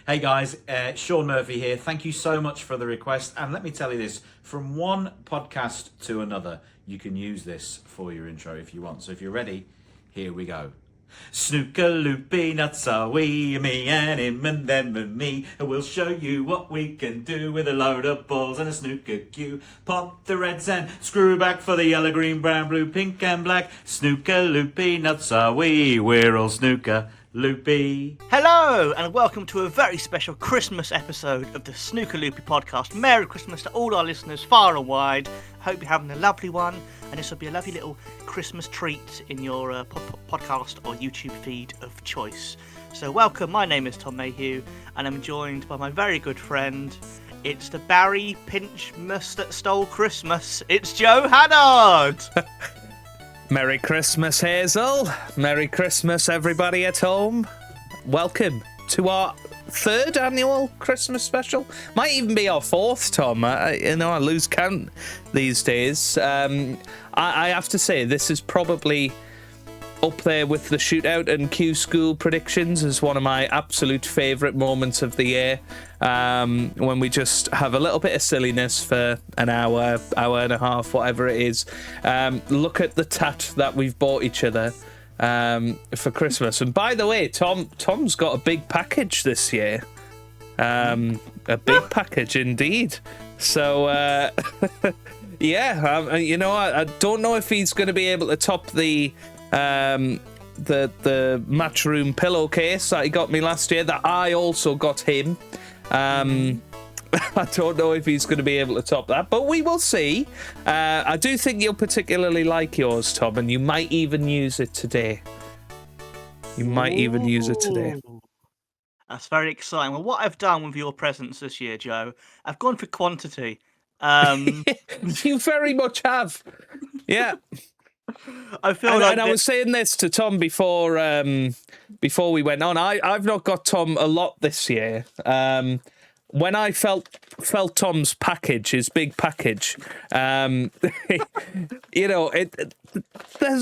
Hey guys, Sean Murphy here. Thank you so much for the request. And let me tell you this, from one podcast to another, you can use this for your intro if you want. So if you're ready, here we go. Snooker Loopy, nuts are we, me and him and them and me. We'll show you what we can do with a load of balls and a snooker cue. Pop the reds and screw back for the yellow, green, brown, blue, pink and black. Snooker Loopy, nuts are we, we're all snooker Loopy. Hello and welcome to a very special Christmas episode of the Snooker Loopy podcast. Merry Christmas to all our listeners far and wide. Hope you're having a lovely one, and this will be a lovely little Christmas treat in your podcast or YouTube feed of choice. So welcome, my name is Tom Mayhew and I'm joined by my very good friend. It's the Barry Pinchmas that stole Christmas. It's Joe Haddard. Merry Christmas, Hazel. Merry Christmas, everybody at home. Welcome to our third annual Christmas special. Might even be our fourth, Tom. I lose count these days. I have to say, this is probably up there with the shootout and Q School predictions as one of my absolute favourite moments of the year. When we just have a little bit of silliness for an hour and a half, whatever it is. Look at the tat that we've bought each other for Christmas. And by the way, Tom's got a big package this year. A big package indeed. So yeah, I don't know if he's going to be able to top the Matchroom pillowcase that he got me last year that I also got him. I don't know if he's going to be able to top that, but we will see. I do think you'll particularly like yours, Tom, and you might even use it today. That's very exciting. Well, what I've done with your presents this year, Joe, I've gone for quantity. You very much have. Yeah. I feel like I was saying this to Tom before we went on. I've not got Tom a lot this year. When I felt Tom's package, his big package, there's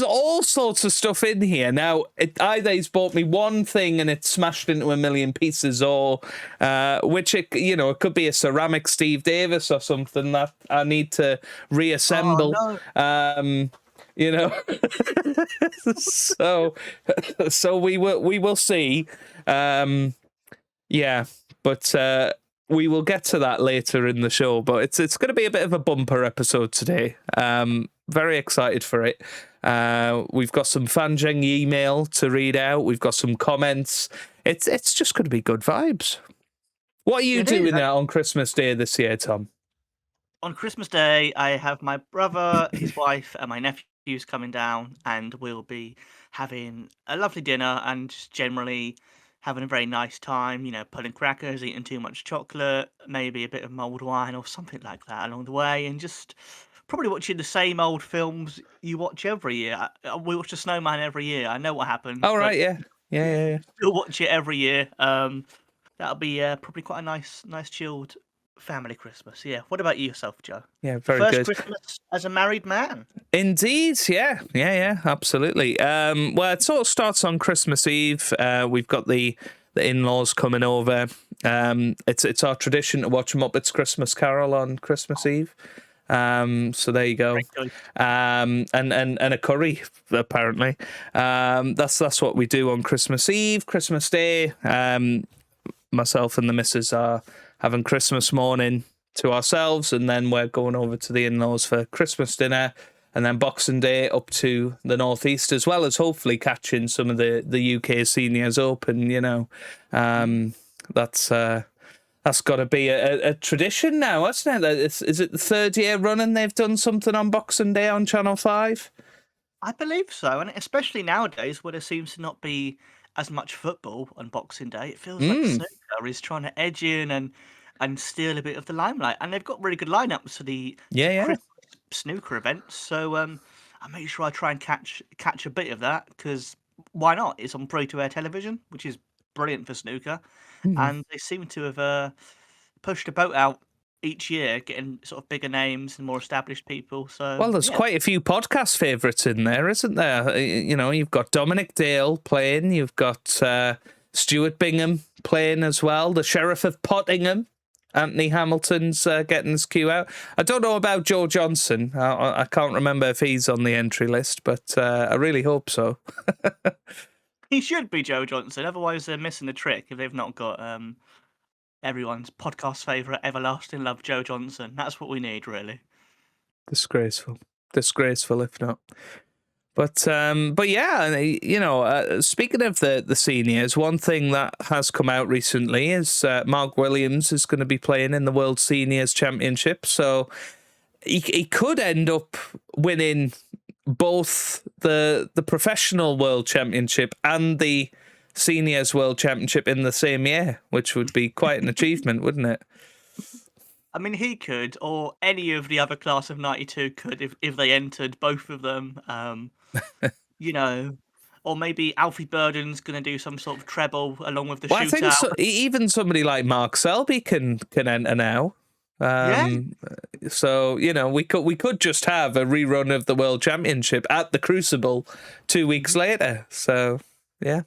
all sorts of stuff in here. Now, either he's bought me one thing and it's smashed into a million pieces, or it could be a ceramic Steve Davis or something that I need to reassemble. Oh, no. So we will see. But we will get to that later in the show. But it's going to be a bit of a bumper episode today. Very excited for it. We've got some Fanjeng email to read out. We've got some comments. It's just going to be good vibes. What are you doing on Christmas Day this year, Tom? On Christmas Day, I have my brother, his wife, and my nephew's coming down, and we'll be having a lovely dinner and just generally having a very nice time, pulling crackers, eating too much chocolate, maybe a bit of mulled wine or something like that along the way, and just probably watching the same old films you watch every year. We watch The Snowman every year. I know what happens. Oh, right, yeah. We'll watch it every year. That'll be probably quite a nice chilled family Christmas. Yeah. What about yourself, Joe? Yeah, very good. good. First Christmas as a married man. Indeed, yeah, absolutely. Well, it sort of starts on Christmas Eve. We've got the in-laws coming over. It's our tradition to watch Muppets Christmas Carol on Christmas Eve. So there you go. And a curry, apparently. That's what we do on Christmas Eve. Christmas Day, myself and the missus are having Christmas morning to ourselves, and then we're going over to the in-laws for Christmas dinner, and then Boxing Day up to the northeast, as well as hopefully catching some of the UK Seniors Open. That's got to be a tradition now, hasn't it? Is it the third year running they've done something on Boxing Day on Channel 5? I believe so, and especially nowadays where there seems to not be as much football on Boxing Day, it feels like snooker is trying to edge in and steal a bit of the limelight. And they've got really good lineups for the Christmas snooker events. So I make sure I try and catch a bit of that, because why not? It's on free-to-air television, which is brilliant for snooker. And they seem to have pushed a boat out each year, getting sort of bigger names and more established people. So there's quite a few podcast favourites in there, isn't there? You've got Dominic Dale playing, you've got Stuart Bingham playing as well. The Sheriff of Pottingham, Anthony Hamilton's getting his cue out. I don't know about Joe Johnson. I can't remember if he's on the entry list, but I really hope so. He should be Joe Johnson. Otherwise, they're missing the trick if they've not got everyone's podcast favourite, everlasting love, Joe Johnson. That's what we need, really. Disgraceful if not. But yeah, you know, speaking of the seniors, one thing that has come out recently is Mark Williams is going to be playing in the World Seniors Championship, so he could end up winning both the professional World Championship and the Seniors World Championship in the same year, which would be quite an achievement, wouldn't it? I mean, he could, or any of the other class of '92 could if they entered both of them. You know, or maybe Alfie Burden's going to do some sort of treble along with the Well, I think shootout. even somebody like Mark Selby can enter now. Yeah. So you know, we could just have a rerun of the World Championship at the Crucible 2 weeks later. So yeah,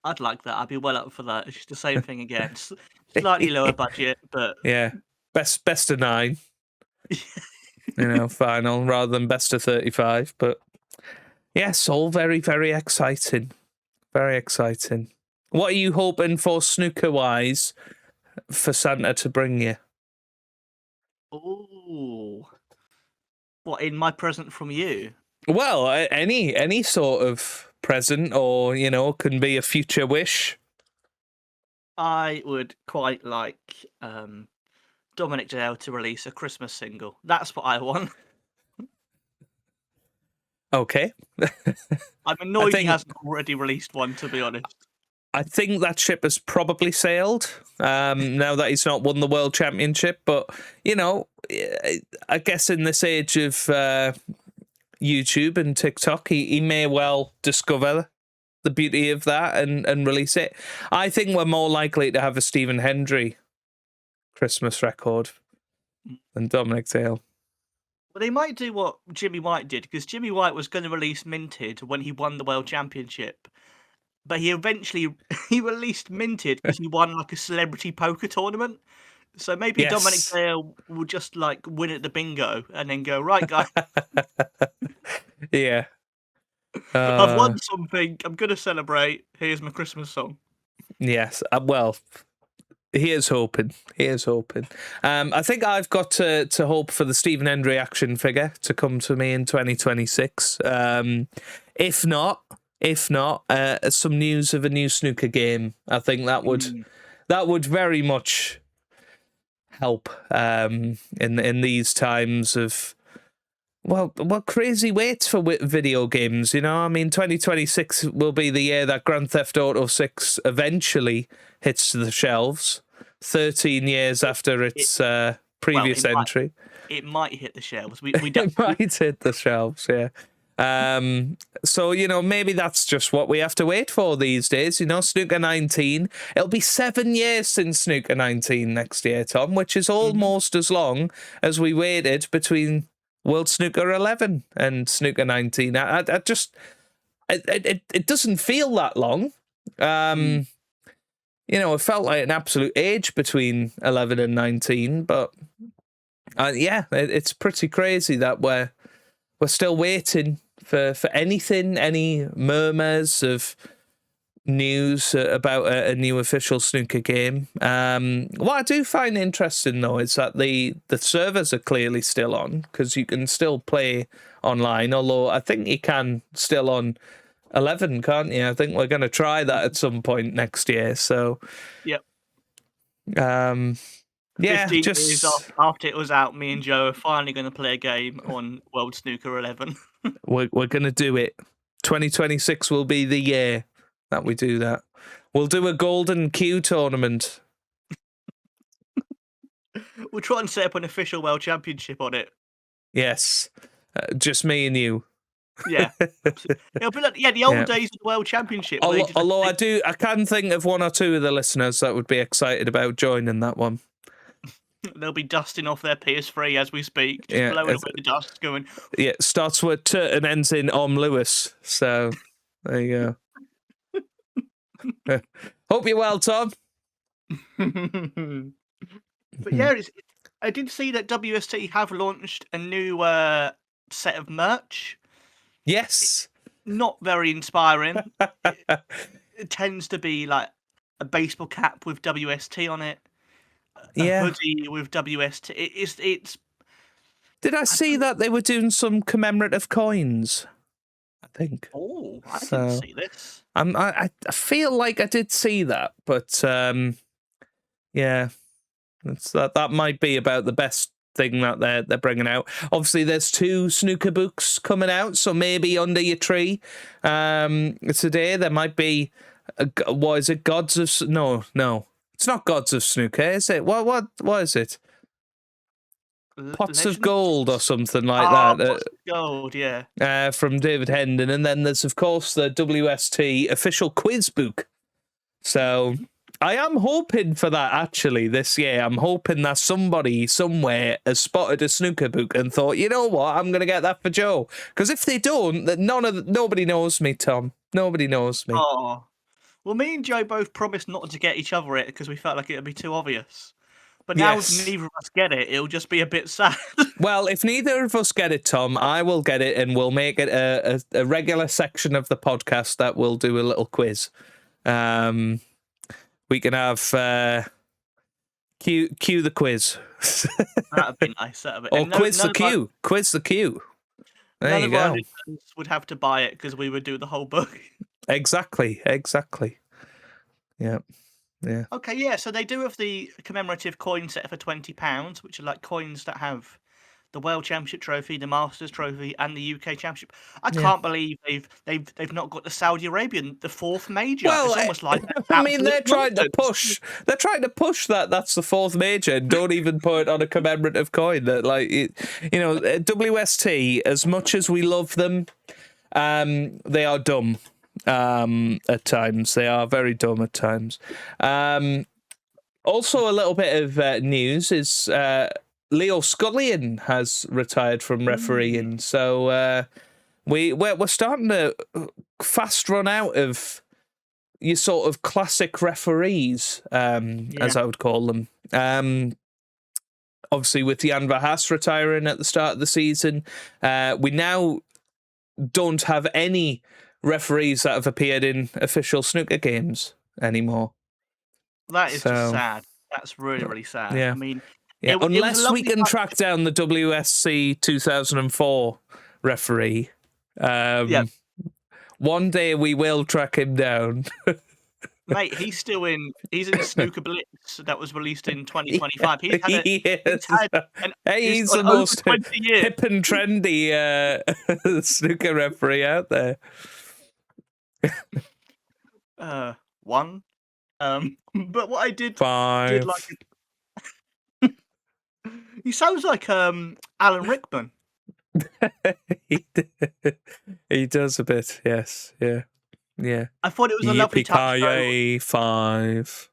I'd like that. I'd be well up for that. It's just the same thing again. Slightly lower budget, but yeah, best of 9. You know, final rather than best of 35. But yes, all very, very exciting. Very exciting. What are you hoping for snooker wise for Santa to bring you? oh, what in my present from you? Well, any sort of present, or you know, can be a future wish. I would quite like Dominic Dale to release a Christmas single. That's what I want. Okay. I'm annoyed he think- hasn't already released one, to be honest. I think that ship has probably sailed now that he's not won the World Championship. But, you know, I guess in this age of YouTube and TikTok, he may well discover the beauty of that and release it. I think we're more likely to have a Stephen Hendry Christmas record than Dominic Dale. Well, they might do what Jimmy White did, because Jimmy White was going to release Minted when he won the World Championship. But he eventually he released Minted because he won like a celebrity poker tournament. So maybe Yes. Dominic Dale will just like win at the bingo and then go, right, guys, Yeah. I've won something. I'm going to celebrate. Here's my Christmas song. Yes. Well, he is hoping. I think I've got to hope for the Stephen Hendry action figure to come to me in 2026. If not, some news of a new snooker game. I think that would very much help in these times of crazy waits for video games. You know, I mean, 2026 will be the year that Grand Theft Auto 6 eventually hits the shelves. 13 years after its previous entry. It might hit the shelves. We It might hit the shelves, yeah. So, you know, maybe that's just what we have to wait for these days. You know, Snooker 19. It'll be 7 years since Snooker 19 next year, Tom, which is almost as long as we waited between World Snooker 11 and Snooker 19. I just... It doesn't feel that long. You know, it felt like an absolute age between 11 and 19, but yeah, it's pretty crazy that we're still waiting for anything, any murmurs of news about a new official snooker game. What I do find interesting, though, is that the servers are clearly still on, because you can still play online, although I think you can still on 11, can't you? I think we're going to try that at some point next year. So, Yep. Yeah, 15 just years after it was out, me and Joe are finally going to play a game on World Snooker 11. we're going to do it. 2026 will be the year that we do that. We'll do a golden queue tournament. We'll try and set up an official World Championship on it. Yes, just me and you. Yeah, it'll be like the old days of the World Championship. where they did, like, Although I can think of one or two of the listeners that would be excited about joining that one. they'll be dusting off their PS3 as we speak, just Yeah, blowing away the dust, going, Yeah, starts with T and ends in Lewis. So there you go. Hope you're well, Tom. But yeah, I did see that WST have launched a new set of merch. Yes. Not very inspiring. It tends to be like a baseball cap with WST on it, a Yeah. hoodie with WST. It's. Did I see that they were doing some commemorative coins? I think. Oh, I So, didn't see this. I feel like I did see that, but yeah, that might be about the best thing that they're bringing out. Obviously, there's 2 snooker books coming out, so maybe under your tree today there might be what is it? Gods of no, it's not Gods of Snooker, is it? What is it? Pots of Legends? Gold or something like Pots that. of Gold, yeah. From David Hendon, and then there's of course the WST official quiz book. So I am hoping for that actually this year. I'm hoping that somebody somewhere has spotted a snooker book and thought, you know what, I'm going to get that for Joe. Because if they don't, that nobody knows me, Tom. Nobody knows me. Oh, well, me and Joe both promised not to get each other it because we felt like it would be too obvious. But now Yes. if neither of us get it, it'll just be a bit sad. Well, if neither of us get it, Tom, I will get it, and we'll make it a regular section of the podcast that we'll do a little quiz. We can have cue the quiz. That'd be nice. That'd be... Or quiz the queue. Quiz the queue. There None you of our go. listeners would have to buy it because we would do the whole book. Exactly. Yeah. Okay, yeah. So they do have the commemorative coin set for £20, which are like coins that have the World Championship trophy, the Masters trophy, and the UK Championship. I can't believe they've not got the Saudi Arabian, the 4th major. Well, it's almost like I mean, they're trying to nonsense. push. They're trying to push that's the 4th major, and don't even put it on a commemorative coin. That WST. As much as we love them, they are dumb. At times, they are very dumb at times. Also, a little bit of news is Leo Scullion has retired from refereeing, so we're starting to fast run out of your sort of classic referees, as I would call them. Obviously, with Jan Verhaas retiring at the start of the season, we now don't have any referees that have appeared in official snooker games anymore. That is just sad. That's really, really sad. Yeah. I mean, unless we can track down the WSC 2004 referee. One day we will track him down. Mate, he's in Snooker Blitz that was released in 2025. He's He's the most 20 years. hip and trendy snooker referee out there. One. But what I did 5. like he sounds like Alan Rickman. He does a bit, yes, yeah. I thought it was a lovely touch. Yippee-ki-yay, 5.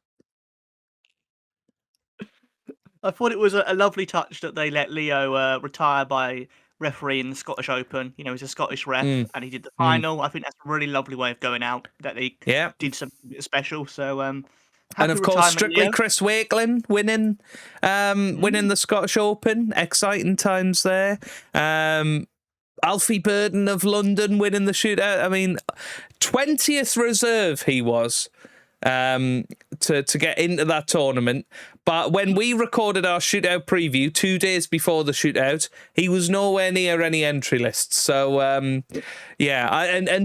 I thought it was a lovely touch that they let Leo retire by refereeing the Scottish Open. You know, he's a Scottish ref, and he did the final. I think that's a really lovely way of going out. That they did something special. So, and of course, Strictly Leo. Chris Wakelin winning the Scottish Open. Exciting times there. Alfie Burden of London winning the shootout. I mean, 20th reserve he was to get into that tournament. But when we recorded our shootout preview 2 days before the shootout, he was nowhere near any entry lists. So, and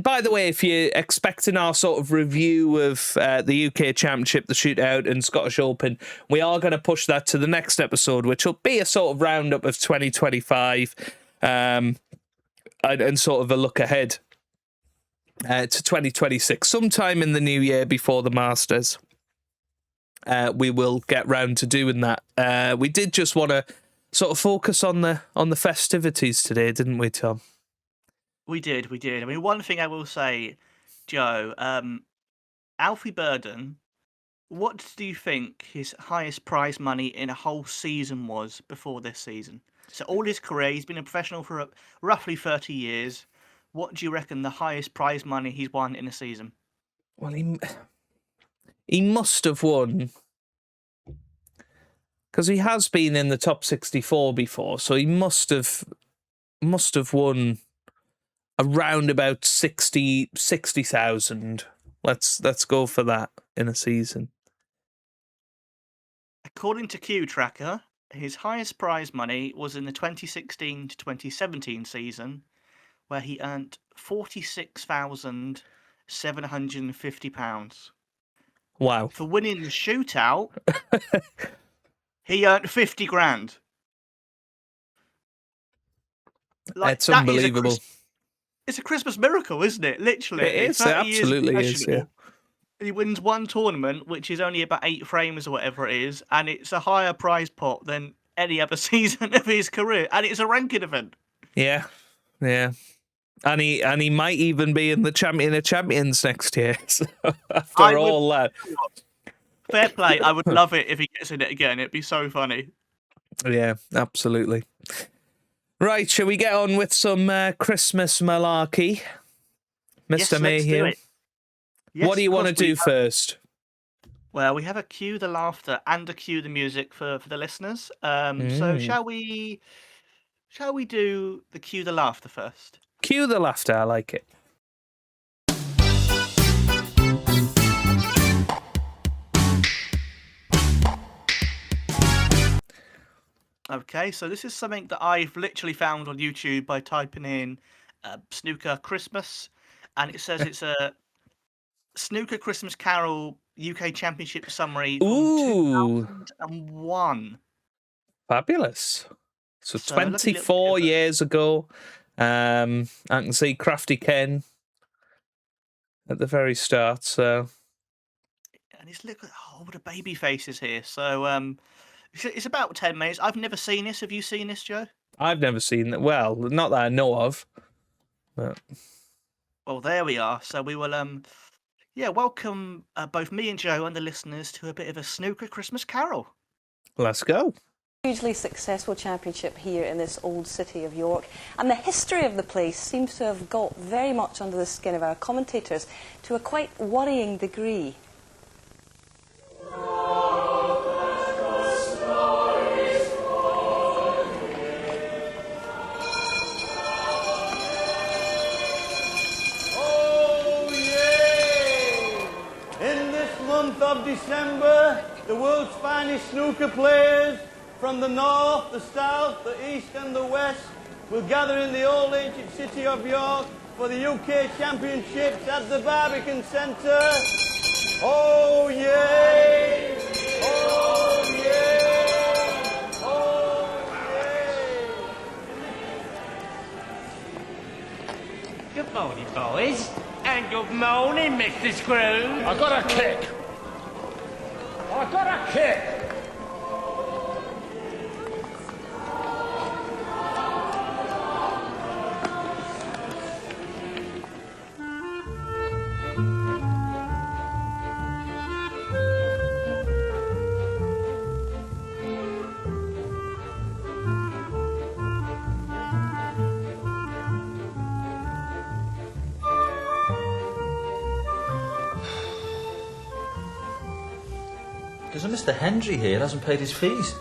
by the way, if you're expecting our sort of review of the UK Championship, the shootout and Scottish Open, we are going to push that to the next episode, which will be a sort of roundup of 2025 and sort of a look ahead to 2026, sometime in the new year before the Masters. We will get round to doing that. We did just want to sort of focus on the festivities today, didn't we, Tom? We did. I mean, one thing I will say, Joe, Alfie Burden, what do you think his highest prize money in a whole season was before this season? So all his career, he's been a professional for roughly 30 years. What do you reckon the highest prize money he's won in a season? Well, He must have won. Because he has been in the top 64 before, so he must have won around about 60,000. Let's go for that in a season. According to Q Tracker, his highest prize money was in the 2016 to 2017 season, where he earned £46,750. Wow. For winning the shootout, he earned 50 grand. It's unbelievable. It's a Christmas miracle, isn't it? Literally. It is. It 30 years absolutely is, yeah. He wins one tournament, which is only about 8 frames or whatever it is, and it's a higher prize pot than any other season of his career, and it's a ranking event. Yeah, yeah. And he might even be in the Champion of Champions next year. So after all that. Fair play. I would love it if he gets in it again. It'd be so funny. Yeah, absolutely. Right, shall we get on with some Christmas malarkey? Mr. Yes, Mayhew? let's do it. Yes, what do you want to do first? Well, we have a cue the laughter and a cue the music for the listeners. So shall we do the cue the laughter first? Cue the laughter, I like it. Okay, so this is something that I've literally found on YouTube by typing in Snooker Christmas, and it says it's a Snooker Christmas Carol UK Championship summary from 2001. Fabulous. So 24 years ago, I can see Crafty Ken at the very start. So, and it's look at all the baby faces here. So it's about 10 minutes. I've never seen this. Have you seen this, Joe? I've never seen that. Well, not that I know of. But... Well, there we are. So we will welcome both me and Joe and the listeners to a bit of a Snooker Christmas Carol. Let's go. Hugely successful championship here in this old city of York, and the history of the place seems to have got very much under the skin of our commentators to a quite worrying degree. Of December, the world's finest snooker players from the north, the south, the east and the west will gather in the old ancient city of York for the UK Championships at the Barbican Centre. Oh yay! Oh yay! Oh yay! Good morning, boys. And good morning, Mr. Scrooge. I got a kick. I got a kick. There's a Mr. Hendry here, hasn't paid his fees.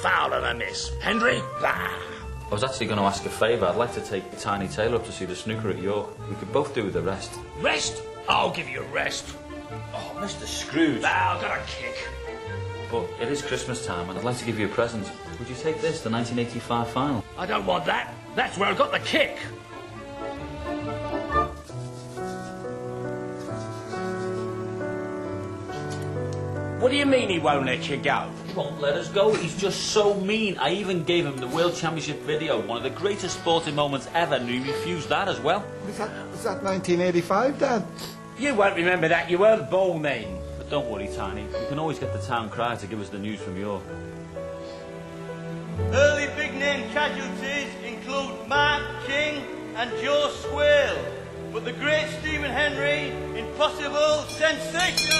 Fouler than this. Hendry? Bah. I was actually going to ask a favour. I'd like to take Tiny Taylor up to see the snooker at York. We could both do with the rest. Rest? I'll give you a rest. Oh, Mr. Scrooge. Bah, I got a kick. But it is Christmas time and I'd like to give you a present. Would you take this, the 1985 final? I don't want that. That's where I got the kick. What do you mean he won't let you go? He won't let us go. He's just so mean. I even gave him the World Championship video, one of the greatest sporting moments ever, and he refused that as well. Was that 1985, Dad? You won't remember that. You weren't born then. But don't worry, Tiny. We can always get the town crier to give us the news from York. Early big-name casualties include Mark King and Joe Swale, but the great Stephen Henry, impossible sensation!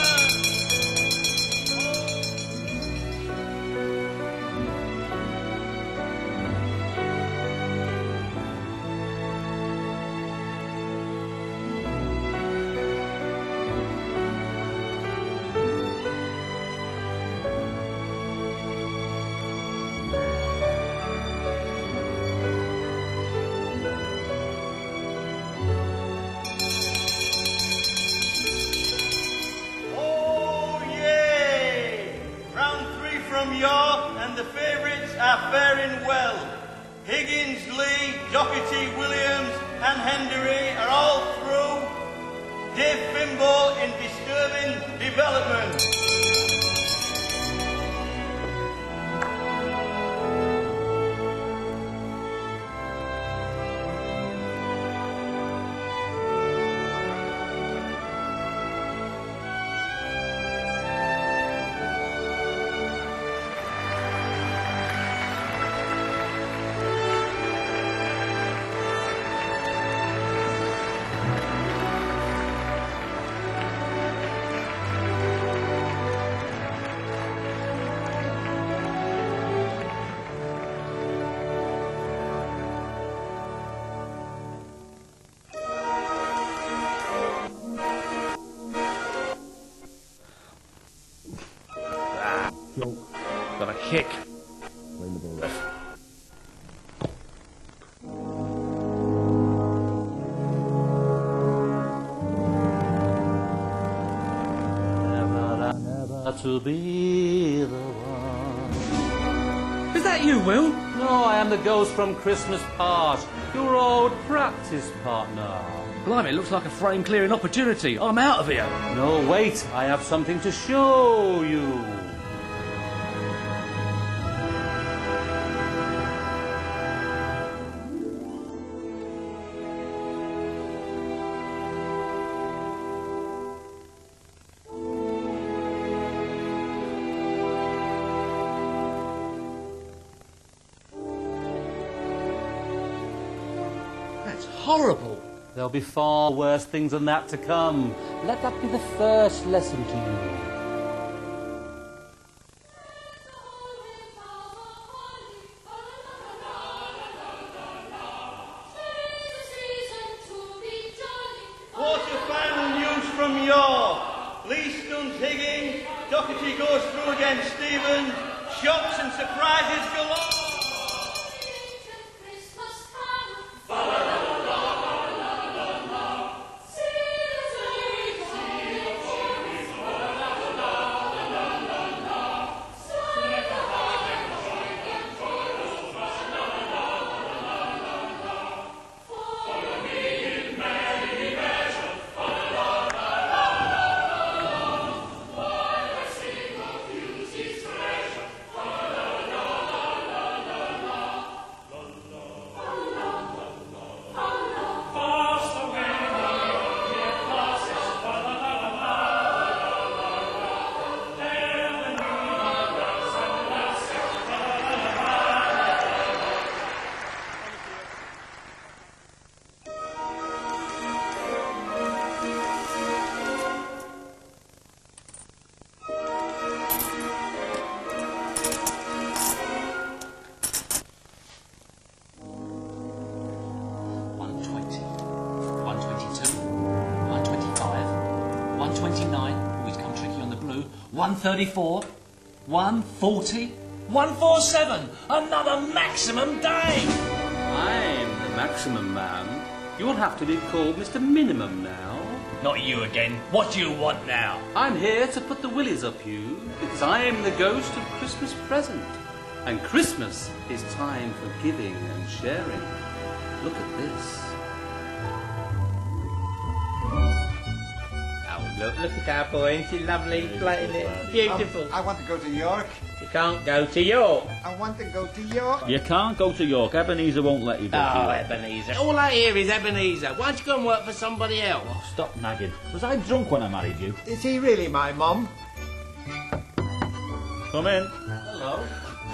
from York, and the favourites are faring well. Higgins, Lee, Doherty, Williams and Hendery are all through. Dave Fimbo in disturbing development. Got a kick. Never to be the one. Is that you, Will? No, I am the ghost from Christmas Past, your old practice partner. Blimey, it looks like a frame-clearing opportunity. I'm out of here. No, wait, I have something to show you. That's horrible. There'll be far worse things than that to come. Let that be the first lesson to you. Quarter-final news from York. Lee stuns Higgins. Doherty goes through against Stevens. Shocks and surprises galore. Always come tricky on the blue. 134, 140, 147. Another maximum day. I'm the maximum man. You'll have to be called Mr. Minimum now. Not you again. What do you want now? I'm here to put the willies up you, because I am the ghost of Christmas present. And Christmas is time for giving and sharing. Look at this. Look at that boy, isn't she lovely? Playing it. Beautiful. I want to go to York. You can't go to York. I want to go to York. You can't go to York. Ebenezer won't let you go to Oh, York. Ebenezer. All I hear is Ebenezer. Why don't you go and work for somebody else? Oh, stop nagging. Was I drunk when I married you? Is he really my mum? Come in. Hello.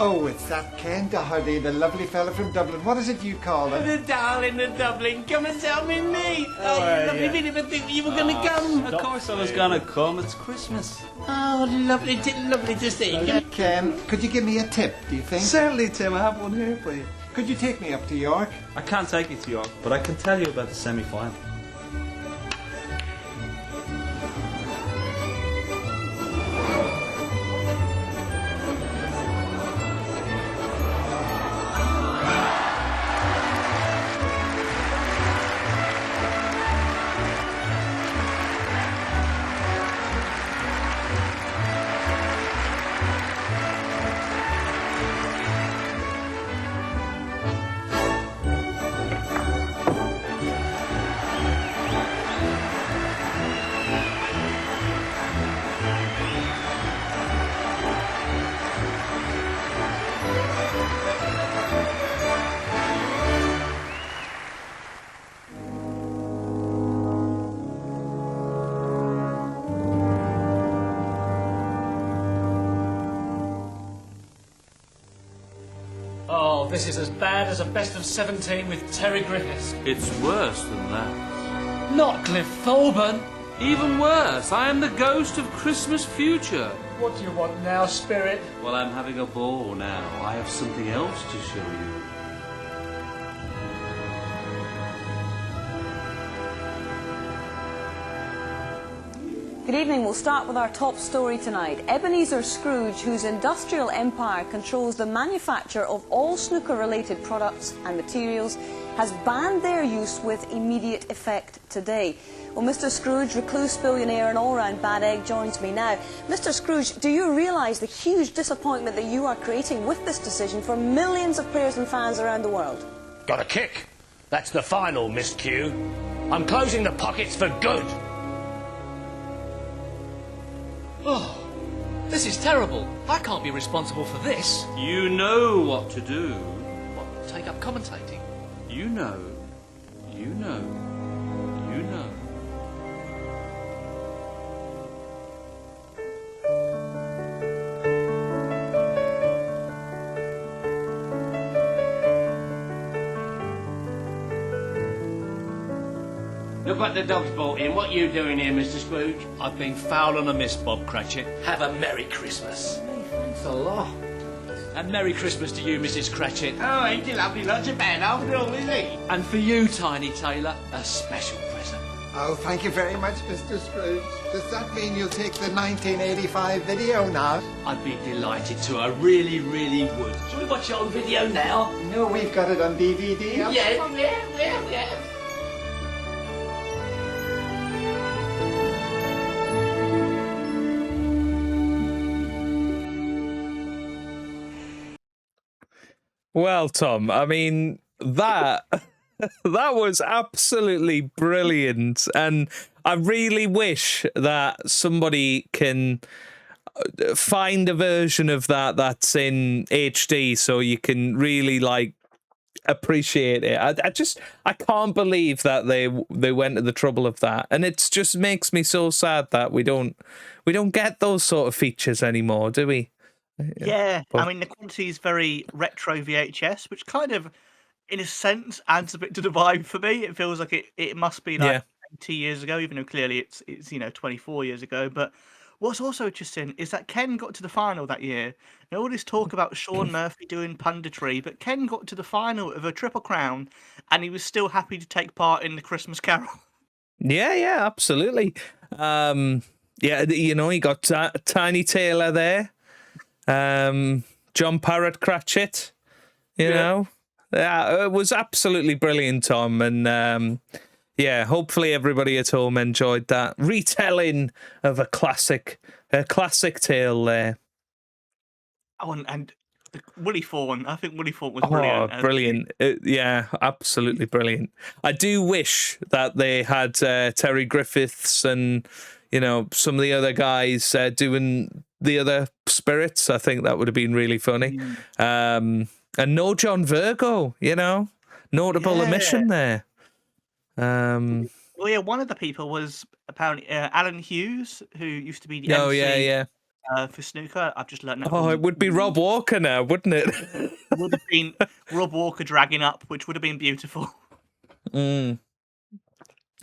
Oh, it's that Ken Doherty, the lovely fella from Dublin. What is it you call him? The darling of Dublin, come and tell me me. Oh, you lovely, didn't even think you were going to come. Of course I was going to come. It's Christmas. Oh, lovely to see you. Ken, could you give me a tip, do you think? Certainly, Tim. I have one here for you. Could you take me up to York? I can't take you to York, but I can tell you about the semi-final. this is as bad as a best of 17 with Terry Griffiths. It's worse than that. Not Cliff Thorburn. Even worse, I am the ghost of Christmas future. What do you want now, Spirit? Well, I'm having a ball now. I have something else to show you. Good evening. We'll start with our top story tonight. Ebenezer Scrooge, whose industrial empire controls the manufacture of all snooker-related products and materials, has banned their use with immediate effect today. Well, Mr. Scrooge, recluse, billionaire and all-round bad egg, joins me now. Mr. Scrooge, do you realise the huge disappointment that you are creating with this decision for millions of players and fans around the world? Got a kick. That's the final, Miss Q. I'm closing the pockets for good. Oh, this is terrible. I can't be responsible for this. You know what to do. What, take up commentating? You know. You know. You know. Look what the dog's brought in. What are you doing here, Mr. Scrooge? I've been foul on a miss, Bob Cratchit. Have a Merry Christmas. Thanks a lot. And Merry Christmas to you, Mrs. Cratchit. Oh, ain't he lovely? Not so bad after all, is he? And for you, Tiny Taylor, a special present. Oh, thank you very much, Mr. Scrooge. Does that mean you'll take the 1985 video now? I'd be delighted to. I really, really would. Shall we watch it on video now? No, we've got it on DVD. Yeah. Well, Tom, I mean, that was absolutely brilliant. And I really wish that somebody can find a version of that that's in HD so you can really, like, appreciate it. I can't believe that they went to the trouble of that. And it just makes me so sad that we don't get those sort of features anymore, do we? Yeah, But- I mean, the quality is very retro VHS, which kind of, in a sense, adds a bit to the vibe for me. It feels like it must be like Yeah. 20 years ago, even though clearly it's 24 years ago. But what's also interesting is that Ken got to the final that year. And all this talk about Sean Murphy doing punditry, but Ken got to the final of a Triple Crown, and he was still happy to take part in the Christmas Carol. Yeah, absolutely. Yeah, you got Tiny Taylor there. John Parrott Cratchit, you know. Yeah, it was absolutely brilliant, Tom. And yeah, hopefully everybody at home enjoyed that retelling of a classic tale there. Oh, and Willie Fawn. I think Willie Fawn was brilliant. Oh, brilliant. Yeah, absolutely brilliant. I do wish that they had Terry Griffiths and, some of the other guys doing the other spirits. I think that would have been really funny. And no John Virgo, notable omission there. Well, yeah, one of the people was apparently Alan Hughes, who used to be the MC for snooker. I've just learned that. Oh, it would be Rob Walker now, wouldn't it? It would have been Rob Walker dragging up, which would have been beautiful.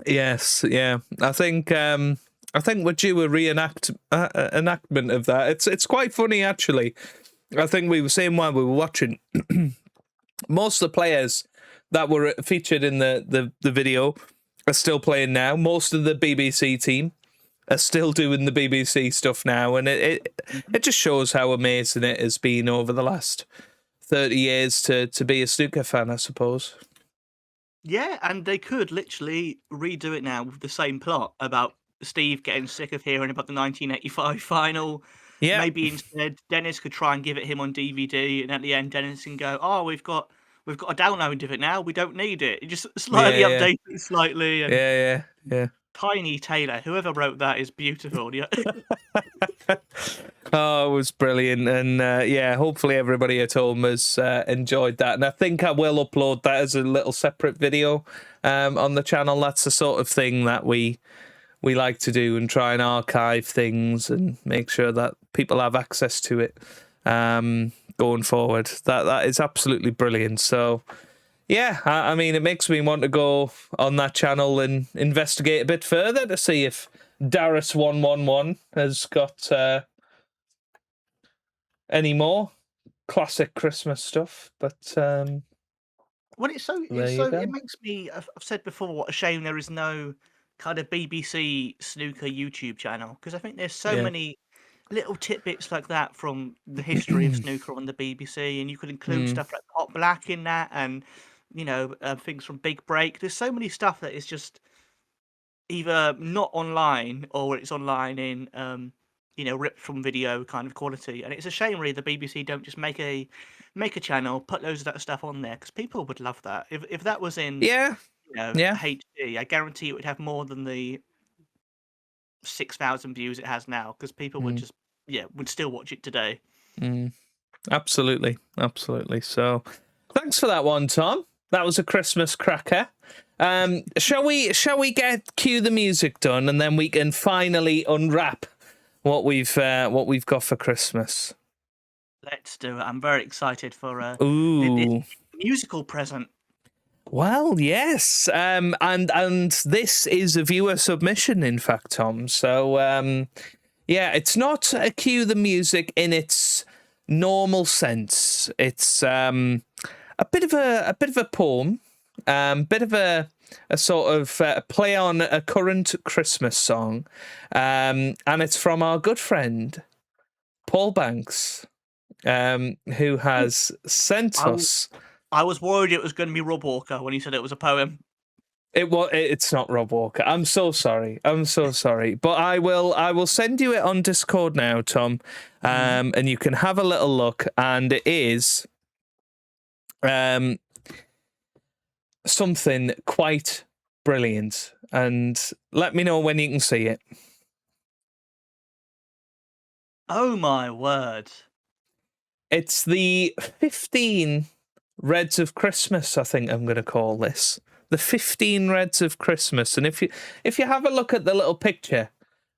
Yes, yeah. I think we're due a enactment of that. It's quite funny, actually. I think we were saying while we were watching, most of the players that were featured in the video are still playing now. Most of the BBC team are still doing the BBC stuff now, and it just shows how amazing it has been over the last 30 years to be a snooker fan, I suppose. Yeah, and they could literally redo it now with the same plot about Steve getting sick of hearing about the 1985 final. Yeah. Maybe instead Dennis could try and give it him on DVD, and at the end Dennis can go, "Oh, we've got a download of it now. We don't need it." Just slightly update it slightly. And Yeah. Tiny Taylor, whoever wrote that, is beautiful. Yeah. Oh, it was brilliant. And hopefully everybody at home has enjoyed that. And I think I will upload that as a little separate video on the channel. That's the sort of thing that we like to do, and try and archive things and make sure that people have access to it. going forward. That is absolutely brilliant. So, yeah, I mean, it makes me want to go on that channel and investigate a bit further to see if Darius111 has got any more classic Christmas stuff. But Well, it makes me. I've said before, what a shame there is no kind of BBC snooker YouTube channel, because I think there's so Yeah. many little tidbits like that from the history of snooker on the BBC, and you could include stuff like Pot Black in that, and things from Big Break. There's so many stuff that is just either not online or it's online in ripped from video kind of quality, and it's a shame really the BBC don't just make a channel, put loads of that stuff on there, because people would love that. If that was in HD, I guarantee it would have more than the 6,000 views it has now, because people would just would still watch it today. Absolutely. So thanks for that one, Tom. That was a Christmas cracker. Shall we cue the music done, and then we can finally unwrap what we've got for Christmas? Let's do it. I'm very excited for Ooh. this musical present. Well, yes, and this is a viewer submission, in fact, Tom. So, it's not a cue the music in its normal sense. It's a bit of a poem, bit of a sort of play on a current Christmas song, and it's from our good friend Paul Banks, who has sent us. I was worried it was going to be Rob Walker when he said it was a poem. It's not Rob Walker. I'm so sorry. But I will send you it on Discord now, Tom, and you can have a little look. And it is something quite brilliant. And let me know when you can see it. Oh my word! It's the 15 Reds of Christmas, I think I'm going to call this. The 15 Reds of Christmas. And if you have a look at the little picture,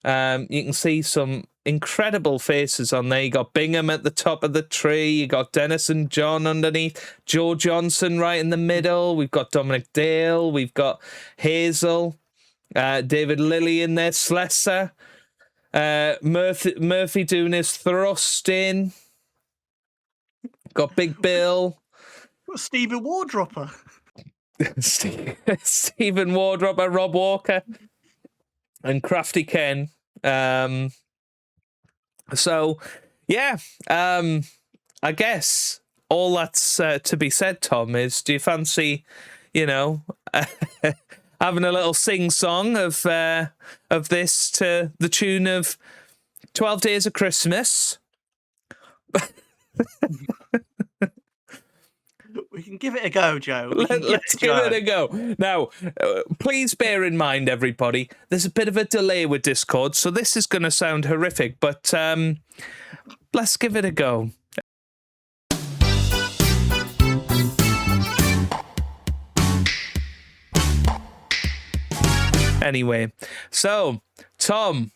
you can see some incredible faces on there. You got Bingham at the top of the tree. You got Dennis and John underneath. Joe Johnson right in the middle. We've got Dominic Dale. We've got Hazel. David Lilly in there. Slesser. Murphy doing his thrust in. Got Big Bill. Stephen Wardropper. Stephen Wardropper, Rob Walker, and Crafty Ken. So, yeah, I guess all that's to be said, Tom, is do you fancy, having a little sing-song of this to the tune of 12 Days of Christmas? We can give it a go, Joe. Let's give it a go. Now, please bear in mind, everybody, there's a bit of a delay with Discord, so this is going to sound horrific, but let's give it a go. Anyway, so, Tom,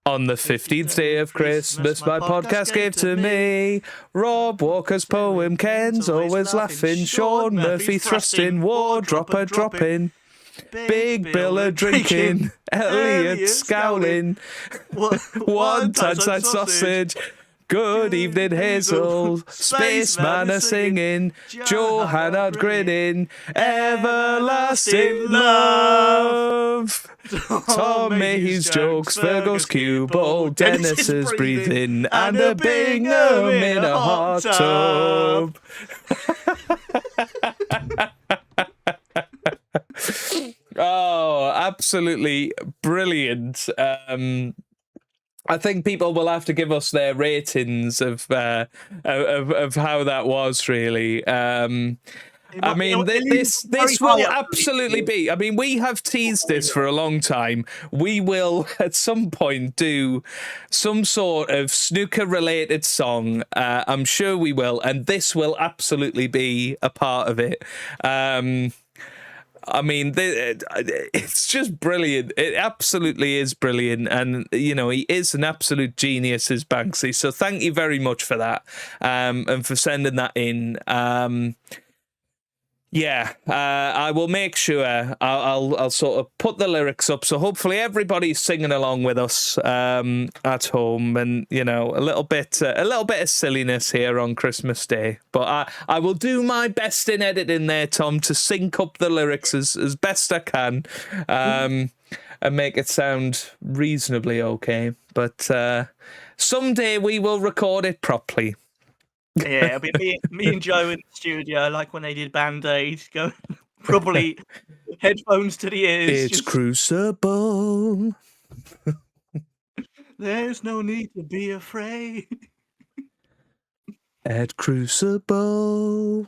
on the 15th day of Christmas, my podcast gave to me Rob Walker's poem, Ken's always laughing, Sean Murphy thrusting, Wardropper dropping, Big Bill a drinking, Elliot scowling, one Tyneside sausage, good evening Hazel, Spaceman a singing, Johanna grinning, everlasting love. Tom Mayhew's jokes, Virgo's cue ball, Dennis is breathing, and a Bingham in a hot tub. Oh, absolutely brilliant. I think people will have to give us their ratings of how that was really. I mean, this will absolutely be. I mean, we have teased this for a long time. We will at some point do some sort of snooker-related song. I'm sure we will, and this will absolutely be a part of it. I mean, it's just brilliant. It absolutely is brilliant. And, you know, he is an absolute genius, is Banksy. So thank you very much for that, and for sending that in. I will make sure I'll sort of put the lyrics up, so hopefully everybody's singing along with us at home, and you know, a little bit of silliness here on Christmas Day. But I will do my best in editing there, Tom, to sync up the lyrics as best I can, and make it sound reasonably okay. But someday we will record it properly. Yeah, it'll be me and Joe in the studio, like when they did Band-Aid, go probably headphones to the ears. It's Crucible. There's no need to be afraid. At Crucible.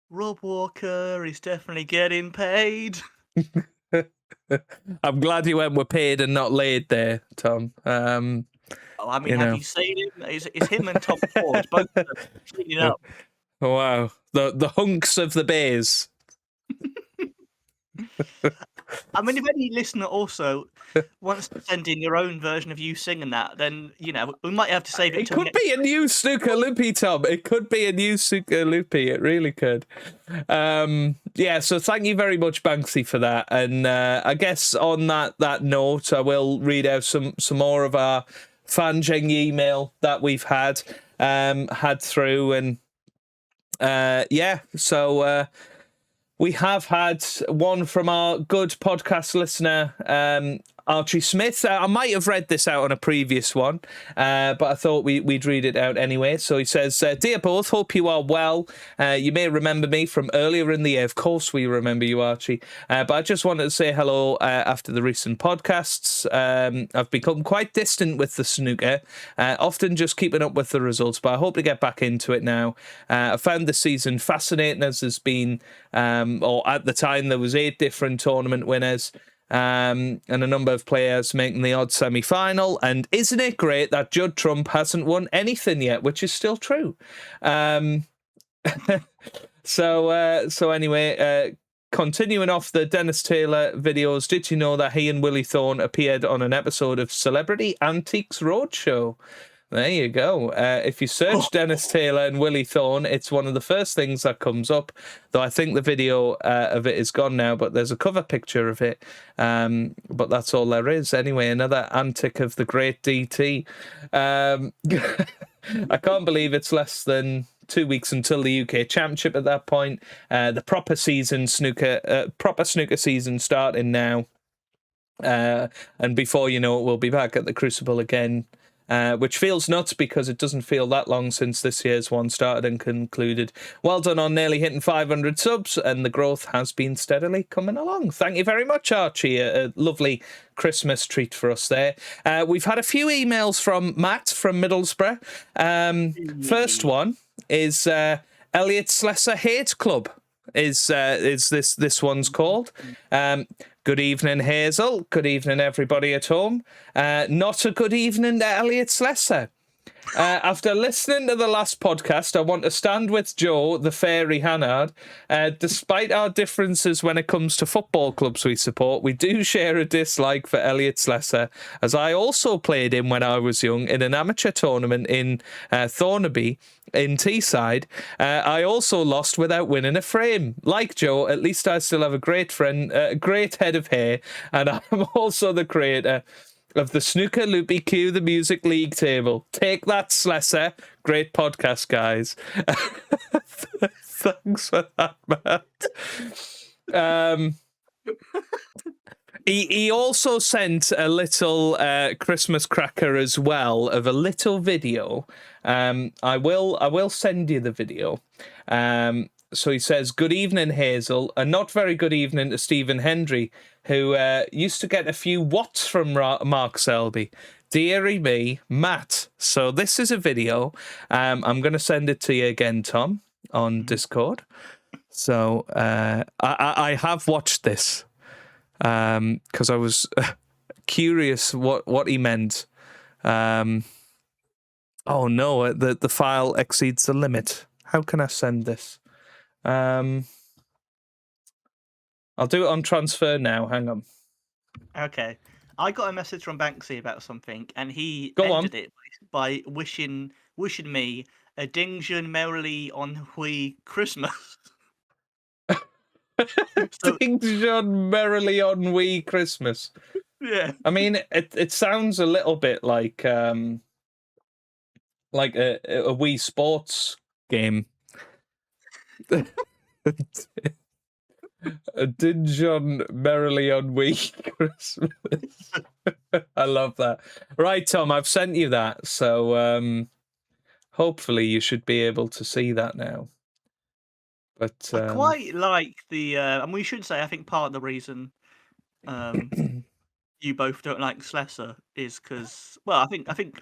Rob Walker is definitely getting paid. I'm glad you went with paid and not laid there, Tom. I mean, have you seen him? It's him and Tom Ford, both of them cleaning up. Wow, the hunks of the bears. I mean, if any listener also wants to send in your own version of you singing that, then, you know, we might have to save it. It could be a new Snooker Loopy, Tom. It could be a new Snooker Loopy. It really could. So thank you very much, Banksy, for that. And I guess on that note, I will read out some more of our Fanjing email that we've had through, and we have had one from our good podcast listener, Archie Smith. I might have read this out on a previous one, but I thought we'd read it out anyway. So he says, Dear both, hope you are well. You may remember me from earlier in the year. Of course we remember you, Archie. But I just wanted to say hello after the recent podcasts. I've become quite distant with the snooker, often just keeping up with the results, but I hope to get back into it now. I found the season fascinating, as there's been, or at the time, there was 8 different tournament winners. And a number of players making the odd semi-final. And isn't it great that Judd Trump hasn't won anything yet, which is still true. So anyway, continuing off the Dennis Taylor videos, did you know that he and Willie Thorne appeared on an episode of Celebrity Antiques Roadshow? There you go. If you search Dennis Taylor and Willie Thorne, it's one of the first things that comes up, though I think the video of it is gone now, but there's a cover picture of it. But that's all there is. Anyway, another antic of the great DT. I can't believe it's less than 2 weeks until the UK Championship at that point. The proper snooker season starting now. And before you know it, we'll be back at the Crucible again. Which feels nuts because it doesn't feel that long since this year's one started and concluded. Well done on nearly hitting 500 subs, and the growth has been steadily coming along. Thank you very much, Archie. A lovely Christmas treat for us there. We've had a few emails from Matt from Middlesbrough. First one is Elliot Slessor Hate Club. Is this one's called. Good evening, Hazel. Good evening, everybody at home. Not a good evening to Elliot Slessor. After listening to the last podcast, I want to stand with Joe, the fairy Hannard. Despite our differences when it comes to football clubs we support, we do share a dislike for Elliot Slessor, as I also played him when I was young in an amateur tournament in Thornaby in Teesside. I also lost without winning a frame. Like Joe, at least I still have a great friend, a great head of hair, and I'm also the creator of the Snooker Loopy Q, the Music League table. Take that, Slessor. Great podcast, guys. Thanks for that, Matt. He also sent a little Christmas cracker as well of a little video. I will send you the video. So he says, good evening, Hazel, and not very good evening to Stephen Hendry, who used to get a few watts from Mark Selby. Deary me, Matt. So this is a video. I'm going to send it to you again, Tom, on Discord. So I have watched this because I was curious what he meant. Oh no, the file exceeds the limit. How can I send this? I'll do it on transfer now. Hang on. Okay. I got a message from Banksy about something, and he Go ended on. it by wishing me a Dingjun merrily on Hui Christmas. Things John merrily on Wii Christmas. Yeah. I mean, it sounds a little bit like a Wii Sports game. A Dinjon merrily on Wii Christmas. I love that. Right, Tom, I've sent you that, so hopefully you should be able to see that now. But I quite like the, and we should say, I think part of the reason you both don't like Slessor is because, well, I think,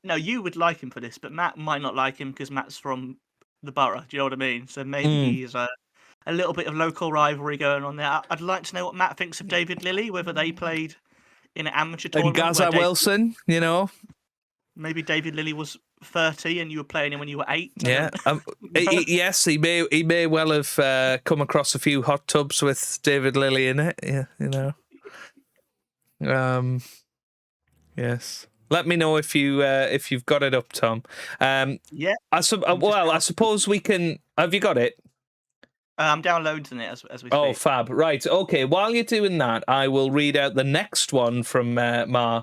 no, you would like him for this, but Matt might not like him because Matt's from the borough. Do you know what I mean? So maybe he's a little bit of local rivalry going on there. I'd like to know what Matt thinks of David Lilly, whether they played in an amateur and tournament. Gaza Wilson, you know. Maybe David Lilly was 30 and you were playing him when you were 8. Yeah. Yes, he may well have come across a few hot tubs with David Lilly in it. Yeah, you know. Yes. Let me know if you've got it up, Tom. Yeah. I suppose we can. Have you got it? I'm downloading it as we speak. Oh, fab. Right. Okay. While you're doing that, I will read out the next one from Ma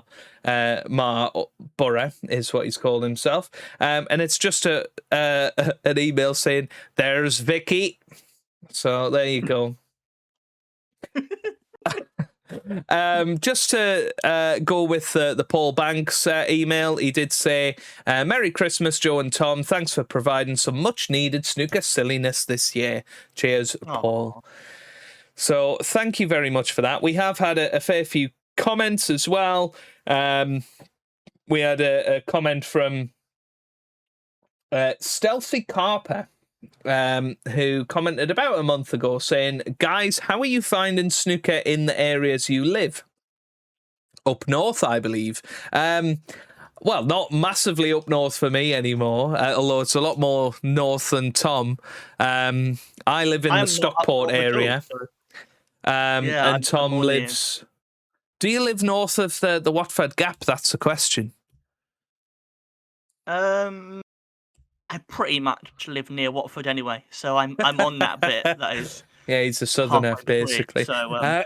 Borough, is what he's called himself. And it's just an email saying, "There's Vicky." So there you go. Just to go with the Paul Banks email, he did say, "Merry Christmas, Joe and Tom. Thanks for providing some much-needed snooker silliness this year. Cheers, Paul." So thank you very much for that. We have had a fair few comments as well. We had a comment from Stealthy Carper, who commented about a month ago saying, "Guys, how are you finding snooker in the areas you live?" Up north, I believe. Well, not massively up north for me anymore, although it's a lot more north than Tom. I live in the Stockport area, and Tom lives... Do you live north of the Watford Gap? That's the question. I pretty much live near Watford anyway, so I'm on that bit. That is. Yeah, he's a southerner, basically. So,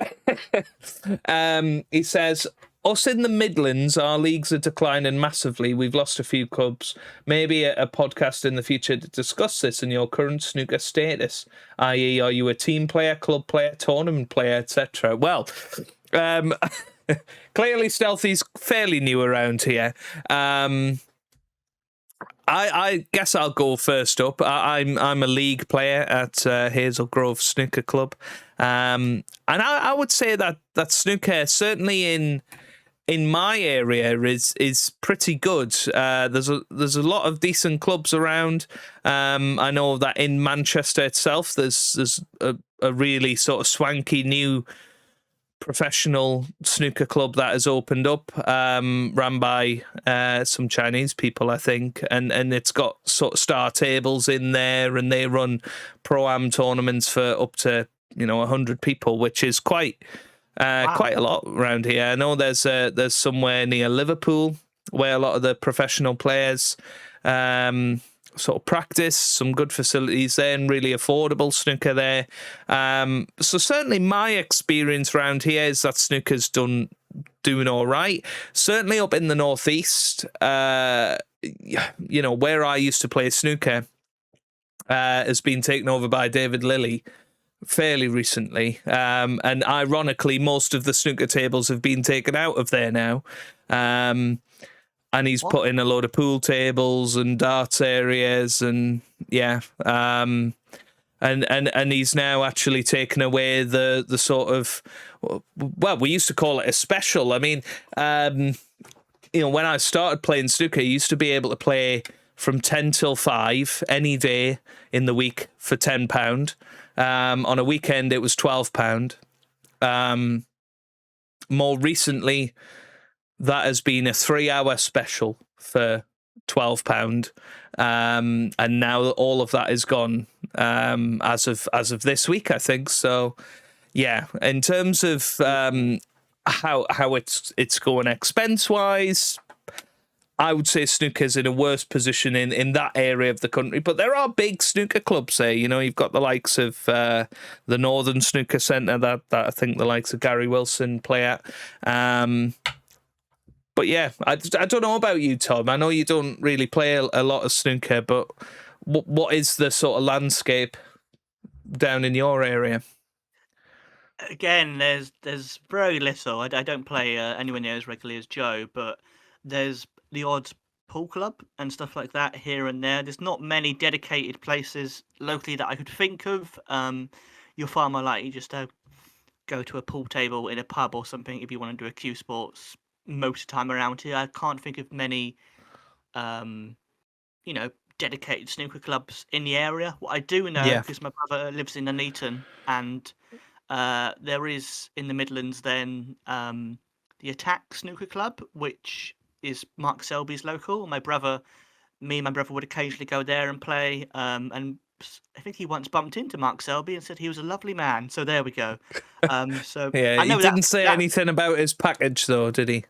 he says, "Us in the Midlands, our leagues are declining massively. We've lost a few clubs. Maybe a podcast in the future to discuss this and your current snooker status, i.e., are you a team player, club player, tournament player, etc.?" Well, clearly Stealthy's fairly new around here. I guess I'll go first up. I'm a league player at Hazel Grove Snooker Club, and I would say that snooker, certainly in my area, is pretty good. There's a lot of decent clubs around. I know that in Manchester itself, there's a really sort of swanky new professional snooker club that has opened up, run by some Chinese people, I think, and it's got sort of star tables in there, and they run pro-am tournaments for up to 100 people, which is quite a lot around here. I know there's somewhere near Liverpool where a lot of the professional players sort of practice, some good facilities there and really affordable snooker there. So certainly my experience around here is that snooker's doing all right. Certainly up in the northeast, where I used to play snooker, has been taken over by David Lilly fairly recently. And ironically, most of the snooker tables have been taken out of there now. And he's put in a load of pool tables and darts areas, and and he's now actually taken away the sort of, well, we used to call it a special. I mean, when I started playing snooker, you used to be able to play from 10 till 5 any day in the week for £10. On a weekend, it was £12. More recently, that has been a 3-hour special for £12, and now all of that is gone as of this week, I think. So, Yeah, in terms of how it's going expense wise, I would say snooker's in a worse position in that area of the country. But there are big snooker clubs there. You know, you've got the likes of the Northern Snooker Centre that I think the likes of Gary Wilson play at. But yeah, I don't know about you, Tom. I know you don't really play a lot of snooker, but what is the sort of landscape down in your area? Again, there's very little. I don't play anywhere near as regularly as Joe, but there's the odd pool club and stuff like that here and there. There's not many dedicated places locally that I could think of. You'll find more likely just to go to a pool table in a pub or something if you want to do a Q Sports most of the time around here. I can't think of many, dedicated snooker clubs in the area. What I do know, because my brother lives in Nuneaton, and there is in the Midlands then the Attack Snooker Club, which is Mark Selby's local. Me and my brother would occasionally go there and play. And I think he once bumped into Mark Selby and said he was a lovely man. So there we go. So yeah, I know he didn't say anything about his package, though, did he?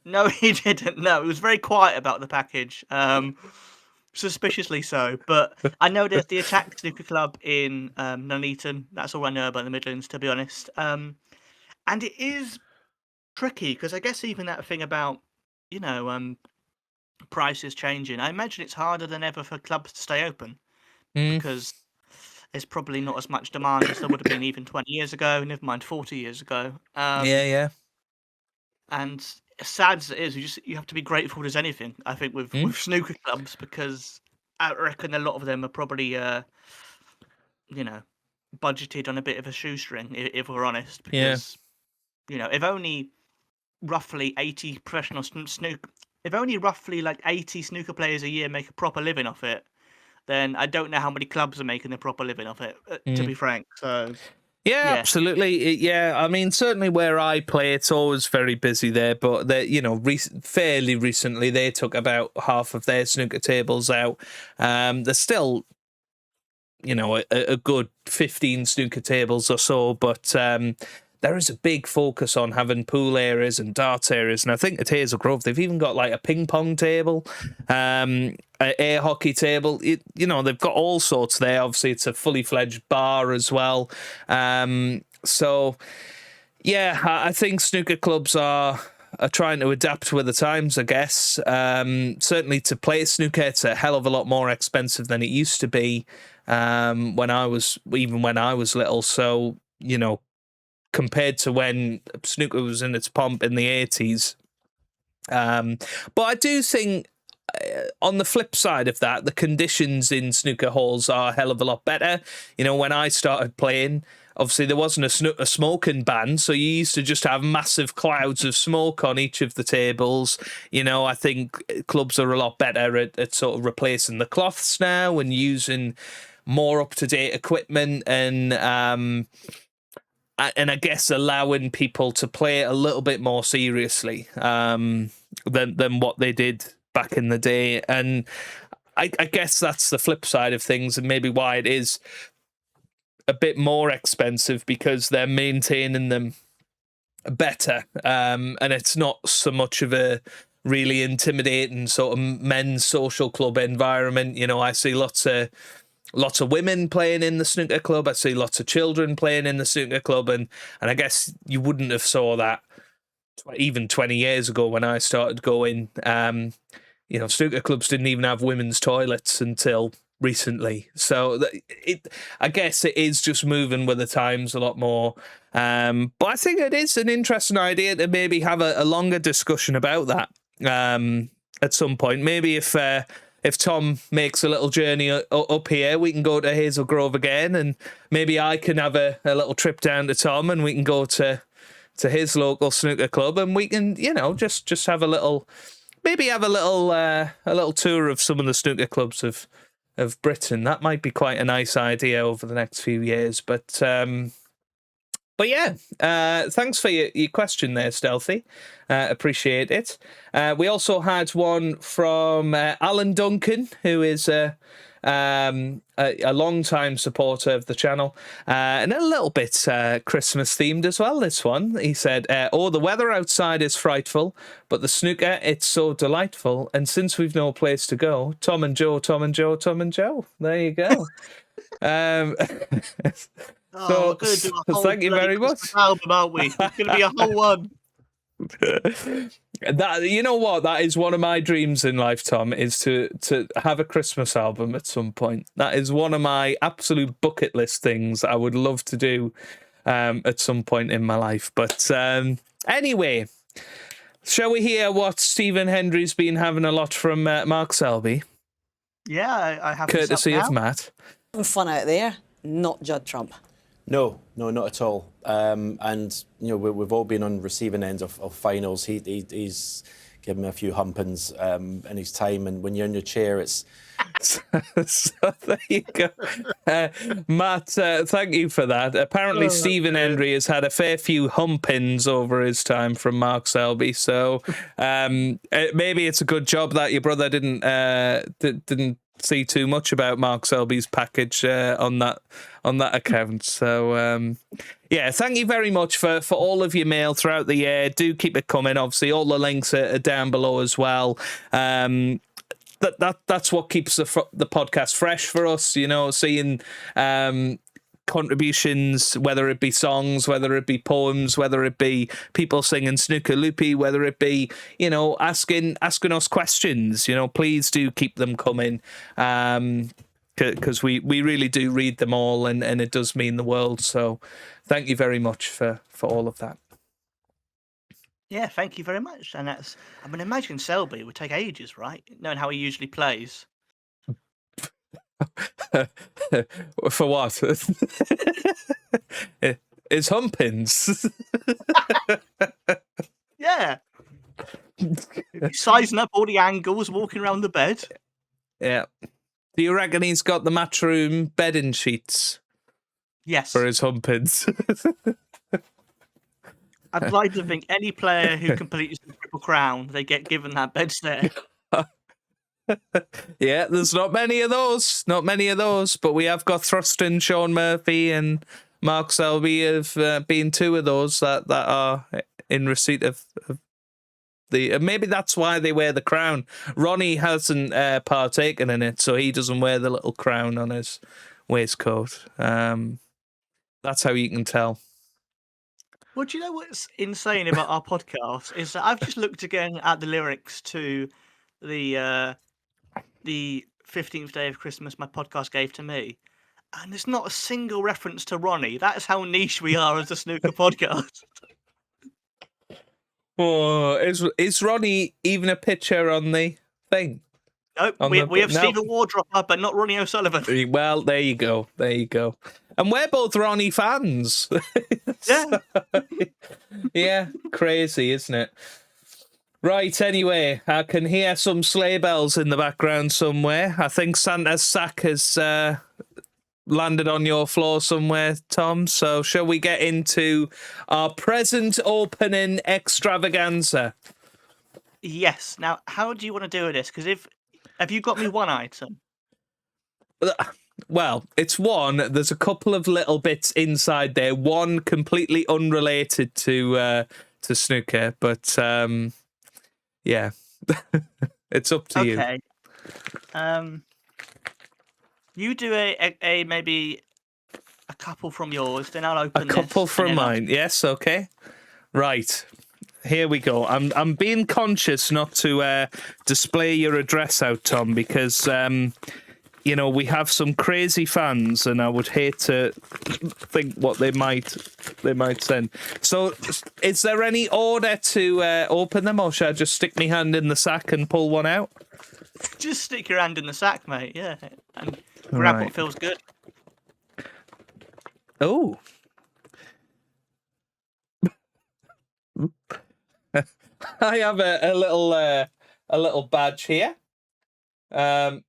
No, he didn't. No, he was very quiet about the package. Suspiciously so. But I know there's the Attack Snooker Club in Nuneaton. That's all I know about the Midlands, to be honest. And it is tricky because I guess even that thing about, prices changing. I imagine it's harder than ever for clubs to stay open because there's probably not as much demand as there would have been even 20 years ago, never mind 40 years ago. Yeah. And as sad as it is, you have to be grateful as anything, I think, with snooker clubs, because I reckon a lot of them are probably, budgeted on a bit of a shoestring, if we're honest. Because, if only roughly 80 professional snooker, if only roughly like 80 snooker players a year make a proper living off it, then I don't know how many clubs are making a proper living off it, to be frank. So. Yeah, absolutely. Yeah, I mean, certainly where I play, it's always very busy there. But fairly recently, they took about half of their snooker tables out. There's still, a good 15 snooker tables or so, but there is a big focus on having pool areas and darts areas. And I think at Hazel Grove, they've even got like a ping pong table, an air hockey table. They've got all sorts there. Obviously, it's a fully fledged bar as well. So, yeah, I think snooker clubs are trying to adapt with the times, I guess. Certainly to play snooker, it's a hell of a lot more expensive than it used to be when I was little. So, compared to when snooker was in its pomp in the 80s. But I do think, on the flip side of that, the conditions in snooker halls are a hell of a lot better. When I started playing, obviously there wasn't a smoking ban, so you used to just have massive clouds of smoke on each of the tables. I think clubs are a lot better at sort of replacing the cloths now and using more up-to-date equipment and I guess allowing people to play it a little bit more seriously than what they did back in the day. And I guess that's the flip side of things, and maybe why it is a bit more expensive, because they're maintaining them better. And it's not so much of a really intimidating sort of men's social club environment. I see lots of women playing in the snooker club. I see lots of children playing in the snooker club, and I guess you wouldn't have saw that even 20 years ago when I started going. Snooker clubs didn't even have women's toilets until recently. So I guess it is just moving with the times a lot more. But I think it is an interesting idea to maybe have a longer discussion about that at some point. Maybe if Tom makes a little journey up here, we can go to Hazel Grove again, and maybe I can have a little trip down to Tom, and we can go to his local snooker club, and we can, just have a little tour of some of the snooker clubs of Britain. That might be quite a nice idea over the next few years. But yeah, thanks for your question there, Stealthy. Appreciate it. We also had one from Alan Duncan, who is a a long-time supporter of the channel, and a little bit Christmas themed as well. This one, he said, "Oh, the weather outside is frightful, but the snooker, it's so delightful. And since we've no place to go, Tom and Joe, Tom and Joe, Tom and Joe. There you go." We're going to do a whole thank you very Christmas much. album, aren't we? It's going to be a whole one. That, you know what, that is one of my dreams in life, Tom, is to have a Christmas album at some point. That is one of my absolute bucket list things I would love to do at some point in my life. But anyway, shall we hear what Stephen Hendry's been having a lot from Mark Selby? Yeah, I have courtesy of Matt. Fun out there, not Judd Trump. No, not at all. And you know, we've all been on receiving ends of finals. He's given me a few humpings in his time, and when you're in your chair, it's. So there you go, Matt. Thank you for that. Apparently, Stephen Hendry has had a fair few humpings over his time from Mark Selby. So maybe it's a good job that your brother didn't see too much about Mark Selby's package on that account. So yeah, thank you very much for all of your mail throughout the year. Do keep it coming. Obviously, all the links are down below as well. That's what keeps the podcast fresh for us. You know, seeing contributions, whether it be songs, whether it be poems, whether it be people singing Snooker Loopy, whether it be, you know, asking us questions. You know, please do keep them coming, because we really do read them all, and it does mean the world. So thank you very much for all of that. Yeah, thank you very much. And that's, I mean, imagine Selby would take ages, right? Knowing how he usually plays. For what? It's humpins. Yeah. Sizing up all the angles, walking around the bed. Yeah. Do you reckon he's got the matchroom bedding sheets? Yes. For his humpins. I'd like to think any player who completes the Triple Crown, they get given that bedstead. Yeah, there's not many of those. Not many of those. But we have got Thruston, Sean Murphy, and Mark Selby have been two of those that are in receipt of the. Maybe that's why they wear the crown. Ronnie hasn't partaken in it, so he doesn't wear the little crown on his waistcoat. That's how you can tell. Well, do you know what's insane about our podcast is that I've just looked again at the lyrics to the 15th day of Christmas my podcast gave to me, and there's not a single reference to Ronnie. That is how niche we are as a snooker podcast. Oh, is Ronnie even a picture on the thing? Nope, we have Stephen Wardropper, but not Ronnie O'Sullivan. Well, there you go. There you go. And we're both Ronnie fans. Yeah. Yeah, crazy, isn't it? Right, anyway, I can hear some sleigh bells in the background somewhere. I think Santa's sack has landed on your floor somewhere, Tom. So shall we get into our present opening extravaganza? Yes. Now, how do you want to do this? Because have you got me one item? Well, it's one. There's a couple of little bits inside there. One completely unrelated to snooker, but yeah, it's up to you. Okay. You do a maybe a couple from yours, then I'll open a couple this, from mine. Yes, okay. Right. Here we go. I'm being conscious not to display your address out, Tom, because you know, we have some crazy fans, and I would hate to think what they might send. So, is there any order to open them, or should I just stick my hand in the sack and pull one out? Just stick your hand in the sack, mate. Yeah, and grab what feels good. Oh. I have a little badge here, and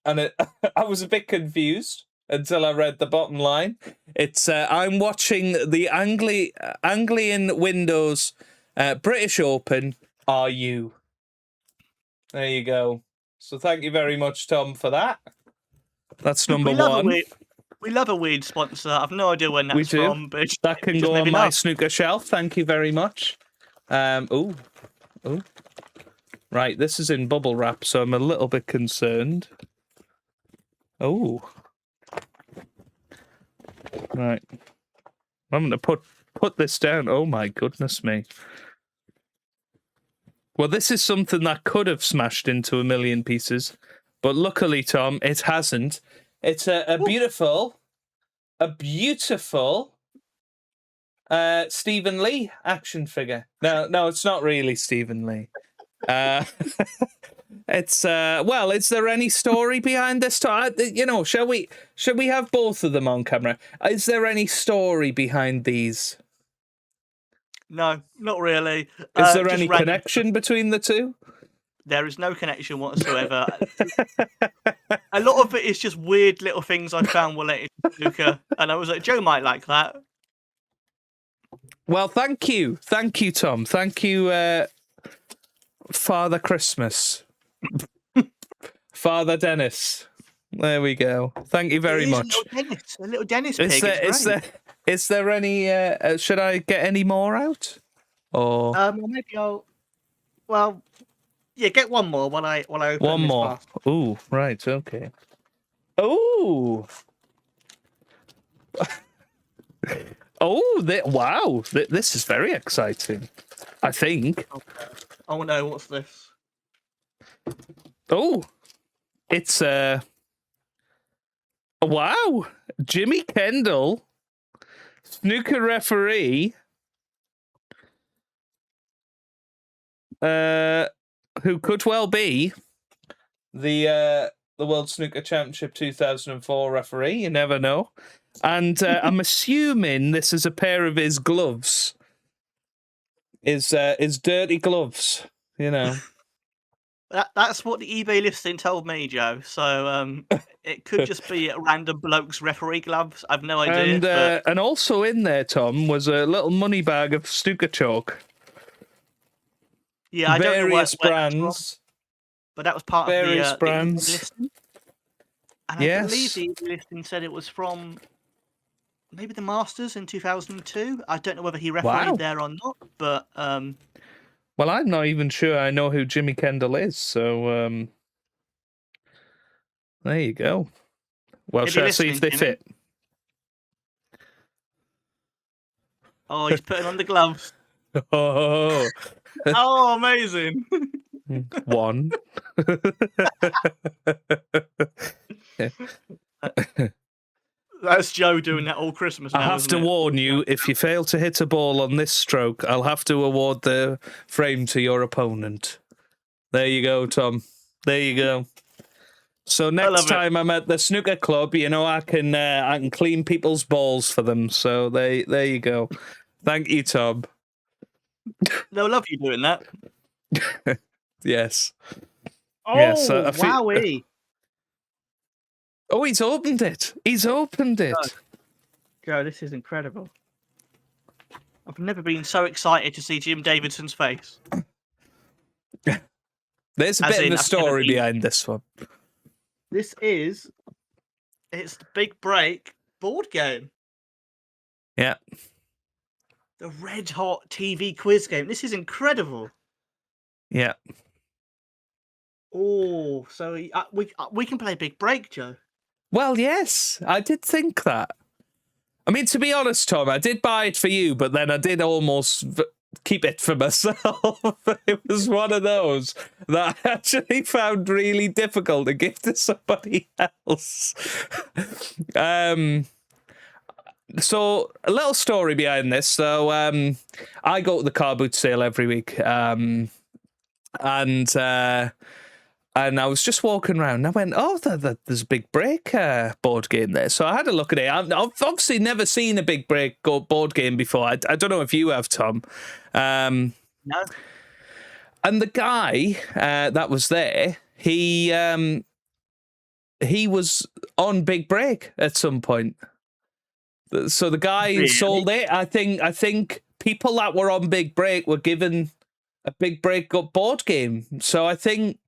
I was a bit confused until I read the bottom line. It's I'm watching the Anglian Windows British Open. Are you? There you go. So thank you very much, Tom, for that. That's number we love one. We love a weird sponsor. I've no idea when that's We do. from, but That can go on my snooker shelf. Thank you very much. Ooh. Right, this is in bubble wrap, so I'm a little bit concerned. Oh. Right. I'm going to put this down. Oh, my goodness me. Well, this is something that could have smashed into a million pieces, but luckily, Tom, it hasn't. It's a beautiful Stephen Lee action figure. No, it's not really Stephen Lee. It's well, is there any story behind this? Shall we have both of them on camera? Is there any story behind these? No, not really. Is there any connection between the two? There is no connection whatsoever. A lot of it is just weird little things I found related to snooker, and I was like, Joe might like that. Well, thank you, Tom. Thank you, Father Christmas, Father Dennis. There we go. Thank you very much. A little Dennis pig. Is there any? Should I get any more out? Or maybe I'll. Well, yeah, get one more while I open one this more. basket. Ooh, right, okay. Ooh. Wow! This is very exciting. I think. Okay. Oh no! What's this? Oh, it's wow! Jimmy Kendall, snooker referee, who could well be the World Snooker Championship 2004 referee. You never know. And I'm assuming this is a pair of his gloves. His dirty gloves, you know. That's what the eBay listing told me, Joe. So it could just be a random bloke's referee gloves. I've no idea. And also in there, Tom, was a little money bag of snooker chalk. Yeah, I don't know various where brands. But that was part various of the brands. listing. And yes. I believe the listing said it was from maybe the Masters in 2002. I don't know whether he refereed there or not, but well, I'm not even sure I know who Jimmy Kendall is, so there you go. Well, shall I see if they fit? Oh, he's putting on the gloves. Oh, oh, amazing. One. That's Joe doing that all Christmas now, I have to warn you, if you fail to hit a ball on this stroke, I'll have to award the frame to your opponent. There you go, Tom. There you go. So next time I'm at the snooker club, you know, I can clean people's balls for them. So there you go. Thank you, Tom. They'll love you doing that. Yes. Oh, yes, wowee. Oh, he's opened it. He's opened it. Joe, this is incredible. I've never been so excited to see Jim Davidson's face. There's a bit of a story behind this one. It's the Big Break board game. Yeah. The red hot TV quiz game. This is incredible. Yeah. Oh, so we can play Big Break, Joe. Well, yes, I did think that. I mean, to be honest, Tom, I did buy it for you, but then I did almost keep it for myself. It was one of those that I actually found really difficult to give to somebody else. So, a little story behind this. So, I go to the car boot sale every week, and I was just walking around and I went, oh, there's a Big Break board game there. So I had a look at it. I've obviously never seen a Big Break board game before. I don't know if you have, Tom. No. And the guy that was there, he was on Big Break at some point. So the guy sold it. I think people that were on Big Break were given a Big Break board game. So I think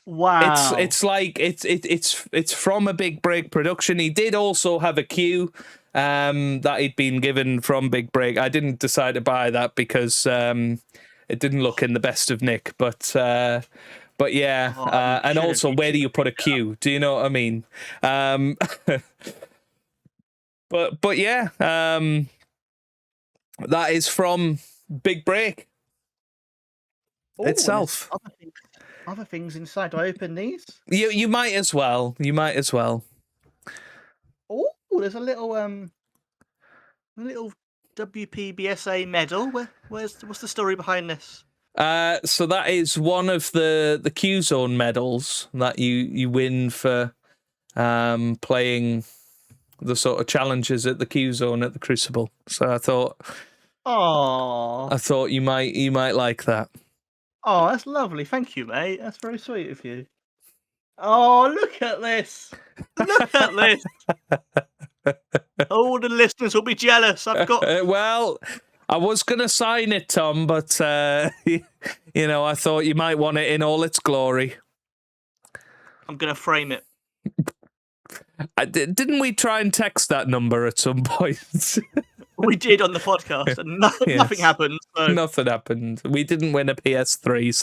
Wow. It's like it's from a Big Break production. He did also have a cue that he'd been given from Big Break. I didn't decide to buy that because it didn't look in the best of nick. But yeah, and also where do you put a cue? Do you know what I mean? But yeah, that is from Big Break itself. Other things inside. Do I open these? You might as well. You might as well. Oh, there's a little WPBSA medal. What's the story behind this? So that is one of the Q Zone medals that you win for playing the sort of challenges at the Q Zone at the Crucible. So I thought you might like that. Oh, that's lovely. Thank you, mate. That's very sweet of you. Oh, look at this. Look at this. All the listeners will be jealous. I've got... Well, I was going to sign it, Tom, but, I thought you might want it in all its glory. I'm going to frame it. Didn't we try and text that number at some point? We did on the podcast, and nothing happened. So. Nothing happened. We didn't win a PS3,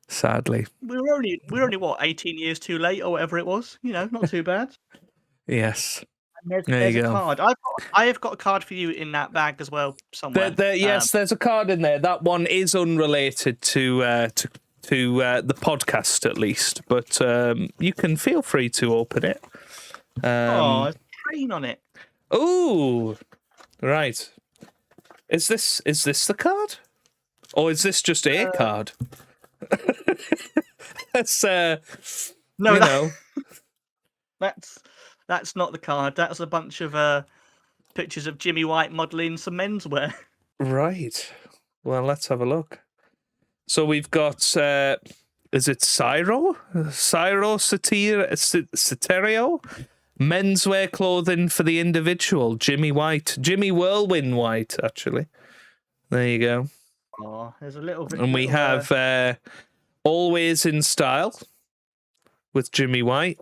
sadly. We were only what, 18 years too late or whatever it was. Not too bad. Yes. And there's a card. I have got a card for you in that bag as well somewhere. Yes, there's a card in there. That one is unrelated to the podcast, at least, but you can feel free to open it. There's a train on it. Ooh, right. Is this the card, or is this just a card? That's That's not the card. That's a bunch of pictures of Jimmy White modelling some menswear. Right. Well, let's have a look. So we've got, is it Cyro? Cyro Saterio? Menswear clothing for the individual. Jimmy White. Jimmy Whirlwind White, actually. There you go. Oh, there's a little bit. And we have Always in Style with Jimmy White.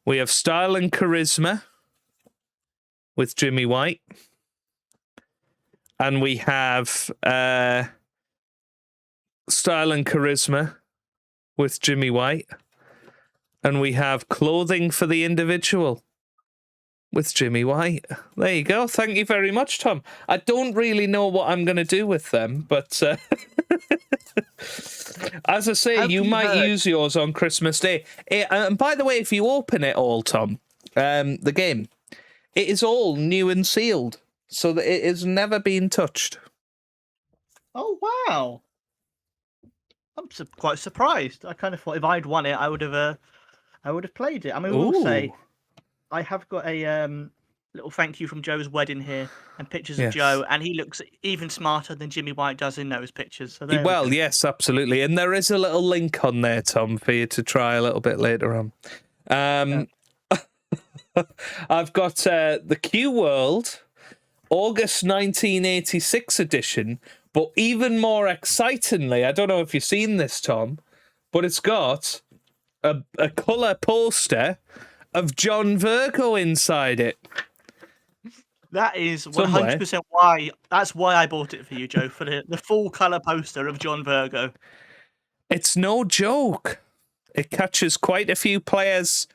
We have Style and Charisma with Jimmy White. And we have Style and Charisma with Jimmy White. And we have Clothing for the Individual with Jimmy White. There you go. Thank you very much, Tom. I don't really know what I'm going to do with them, but as I say, you might use yours on Christmas Day. And by the way, if you open it all, Tom, the game, it is all new and sealed, so that it has never been touched. Oh, wow. I'm quite surprised. I kind of thought if I'd won it, I would have played it. I mean, I will say, I have got a little thank you from Joe's wedding here and pictures of Joe, and he looks even smarter than Jimmy White does in those pictures. So well, yes, absolutely. And there is a little link on there, Tom, for you to try a little bit later on. I've got the Q World August 1986 edition, but even more excitingly, I don't know if you've seen this, Tom, but it's got a colour poster of John Virgo inside it. That is 100% why. That's why I bought it for you, Joe, for the full colour poster of John Virgo. It's no joke. It catches quite a few players.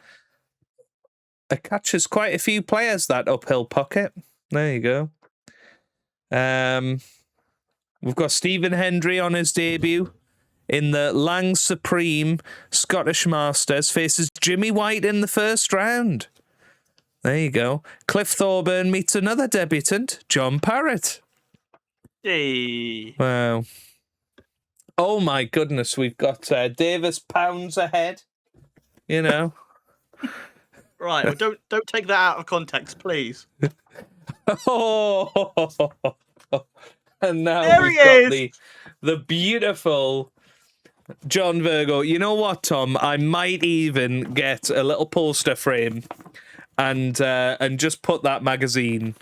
That uphill pocket. There you go. We've got Stephen Hendry on his debut in the Lang Supreme Scottish Masters, faces Jimmy White in the first round. There you go. Cliff Thorburn meets another debutant, John Parrott. Hey. Wow. Oh my goodness, we've got Davis pounds ahead. Right, well, don't take that out of context, please. Oh, and now there we've got the beautiful John Virgo. You know what, Tom? I might even get a little poster frame and just put that magazine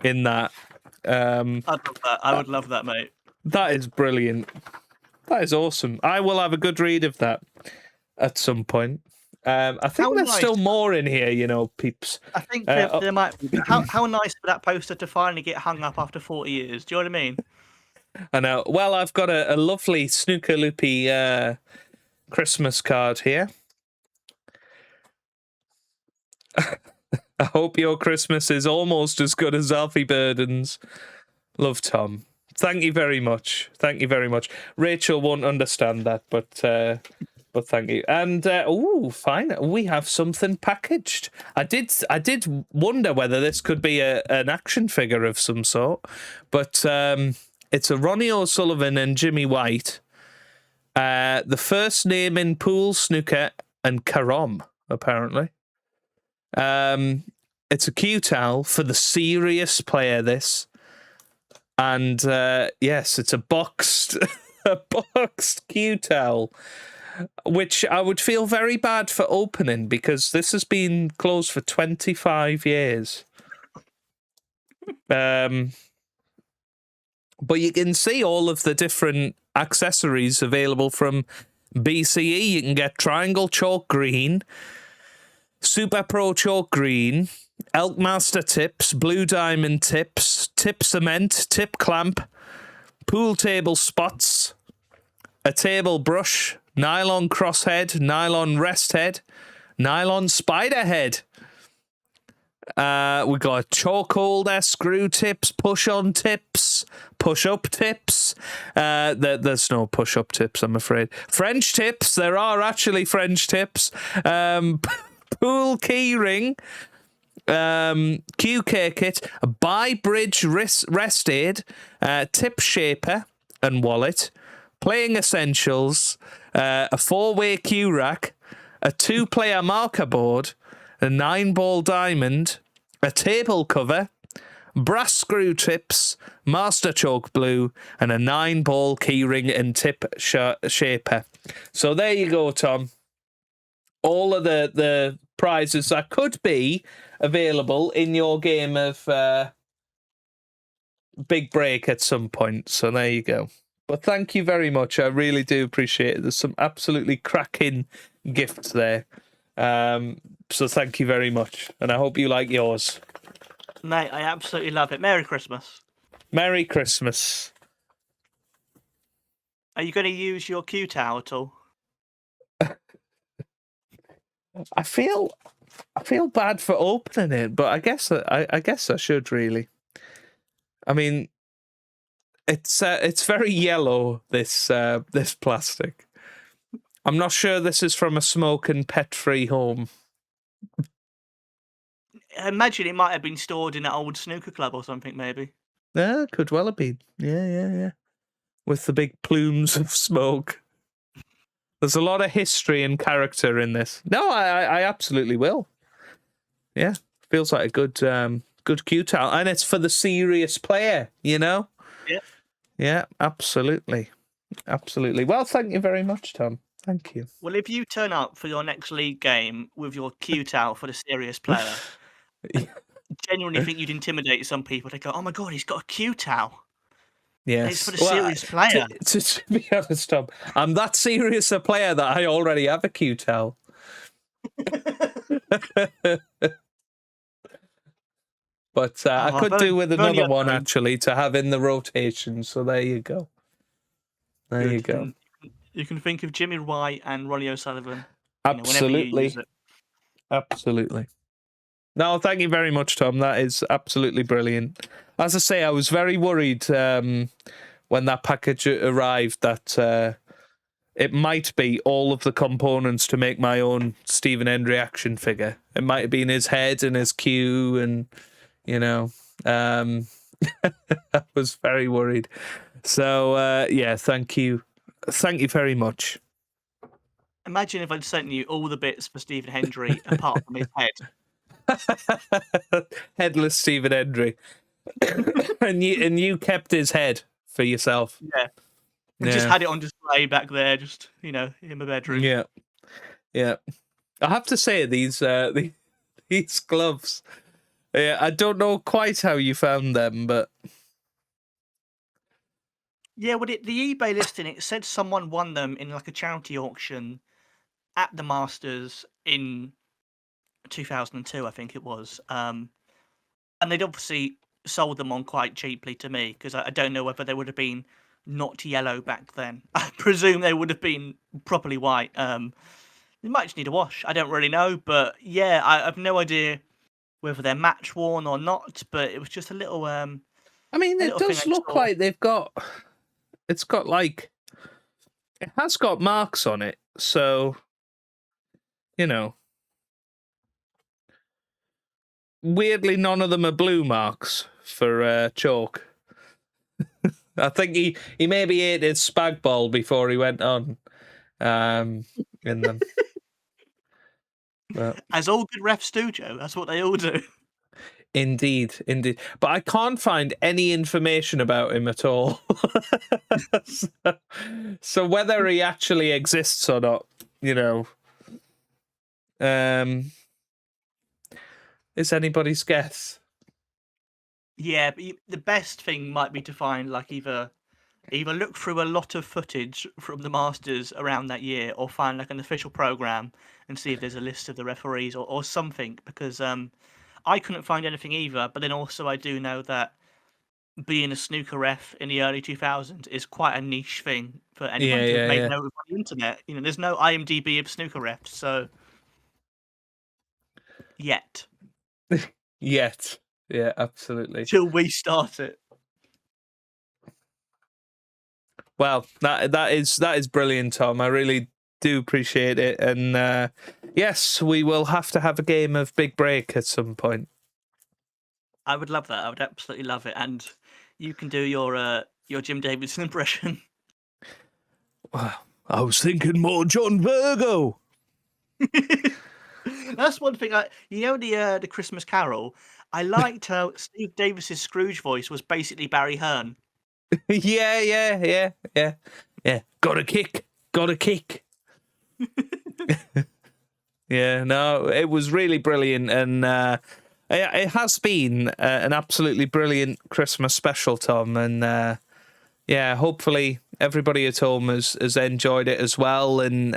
in that. I'd love that. I would love that, mate. That is brilliant. That is awesome. I will have a good read of that at some point. I think How there's nice. still more in here, you know, peeps. I think there might be. But how nice for that poster to finally get hung up after 40 years. Do you know what I mean? I know. Well, I've got a lovely Snooker Loopy Christmas card here. I hope your Christmas is almost as good as Alfie Burden's. Love, Tom. Thank you very much. Thank you very much. Rachel won't understand that, but thank you. And fine. We have something packaged. I did wonder whether this could be an action figure of some sort, but it's a Ronnie O'Sullivan and Jimmy White. The first name in pool, snooker, and carom, apparently. It's a cue towel for the serious player, this. And yes, it's a boxed cue towel, which I would feel very bad for opening because this has been closed for 25 years. But you can see all of the different accessories available from BCE. You can get Triangle Chalk Green, Super Pro Chalk Green, Elkmaster tips, Blue Diamond tips, tip cement, tip clamp, pool table spots, a table brush, nylon crosshead, nylon rest head, nylon spider head. We got chalk holder, screw tips, push-on tips, push-up tips. There's no push-up tips, I'm afraid. French tips. There are actually French tips. Pool key ring. QK kit, a bi-bridge rest aid, tip shaper and wallet, playing essentials, a 4-way cue rack, a 2-player marker board, a 9-ball diamond, a table cover, brass screw tips, master chalk blue, and a 9-ball keyring and tip shaper. So there you go, Tom. All of the prizes that could be available in your game of Big Break at some point. So there you go. But thank you very much. I really do appreciate it. There's some absolutely cracking gifts there. So thank you very much. And I hope you like yours. Mate, I absolutely love it. Merry Christmas. Merry Christmas. Are you going to use your cue towel at all? I feel bad for opening it, but I guess I should really. I mean, it's very yellow, this plastic. I'm not sure this is from a smoke and pet-free home. I imagine it might have been stored in an old snooker club or something, maybe. Yeah, could well have been. Yeah. With the big plumes of smoke. There's a lot of history and character in this. No, I absolutely will. Yeah, feels like a good cue towel, and it's for the serious player, you know. Yeah. Yeah, absolutely. Well, thank you very much, Tom. Thank you. Well, if you turn up for your next league game with your cue towel for the serious player, I genuinely think you'd intimidate some people. They go, "Oh my god, he's got a cue towel." Yes. It's for the serious player. To be honest, Tom, I'm that serious a player that I already have a cue towel. But I could do with another one, actually, to have in the rotation. So there you go. There you go. You can think of Jimmy White and Ronnie O'Sullivan. Absolutely. Absolutely. No, thank you very much, Tom. That is absolutely brilliant. As I say, I was very worried when that package arrived that it might be all of the components to make my own Stephen Hendry action figure. It might have been his head and his cue and, you know, I was very worried. So, yeah, thank you. Thank you very much. Imagine if I'd sent you all the bits for Stephen Hendry apart from his head. Headless Stephen Hendry. and you kept his head for yourself. Yeah. And just had it on display back there, just, you know, in my bedroom. Yeah. I have to say, these gloves, I don't know quite how you found them, but... Yeah, well, the eBay listing, it said someone won them in like a charity auction at the Masters in 2002, I think it was. And they'd obviously sold them on quite cheaply to me because I don't know whether they would have been not yellow back then. I presume they would have been properly white. They might just need a wash. I don't really know, but yeah, I've no idea whether they're match worn or not. But it was just a little. I mean, it does look like they've got. It's got like. It has got marks on it, so. You know. Weirdly, none of them are blue marks for chalk. I think he maybe ate his spag ball before he went on. In them. But, as all good refs do, Joe. That's what they all do. Indeed. But I can't find any information about him at all. so whether he actually exists or not, is anybody's guess. Yeah, but the best thing might be to find like either look through a lot of footage from the Masters around that year, or find like an official program and see if there's a list of the referees or something. Because I couldn't find anything either. But then also I do know that being a snooker ref in the early 2000s is quite a niche thing for anyone to have made note of on the internet. There's no IMDb of snooker refs, so yet. Yet. Yeah, absolutely. Till we start it. Well, that is brilliant, Tom. I really do appreciate it. And yes, we will have to have a game of Big Break at some point. I would love that. I would absolutely love it. And you can do your Jim Davidson impression. I was thinking more John Virgo. That's one thing. The Christmas Carol. I liked how Steve Davis's Scrooge voice was basically Barry Hearn. Yeah. Got a kick. Yeah, no, it was really brilliant, and it has been an absolutely brilliant Christmas special, Tom, and hopefully everybody at home has enjoyed it as well. And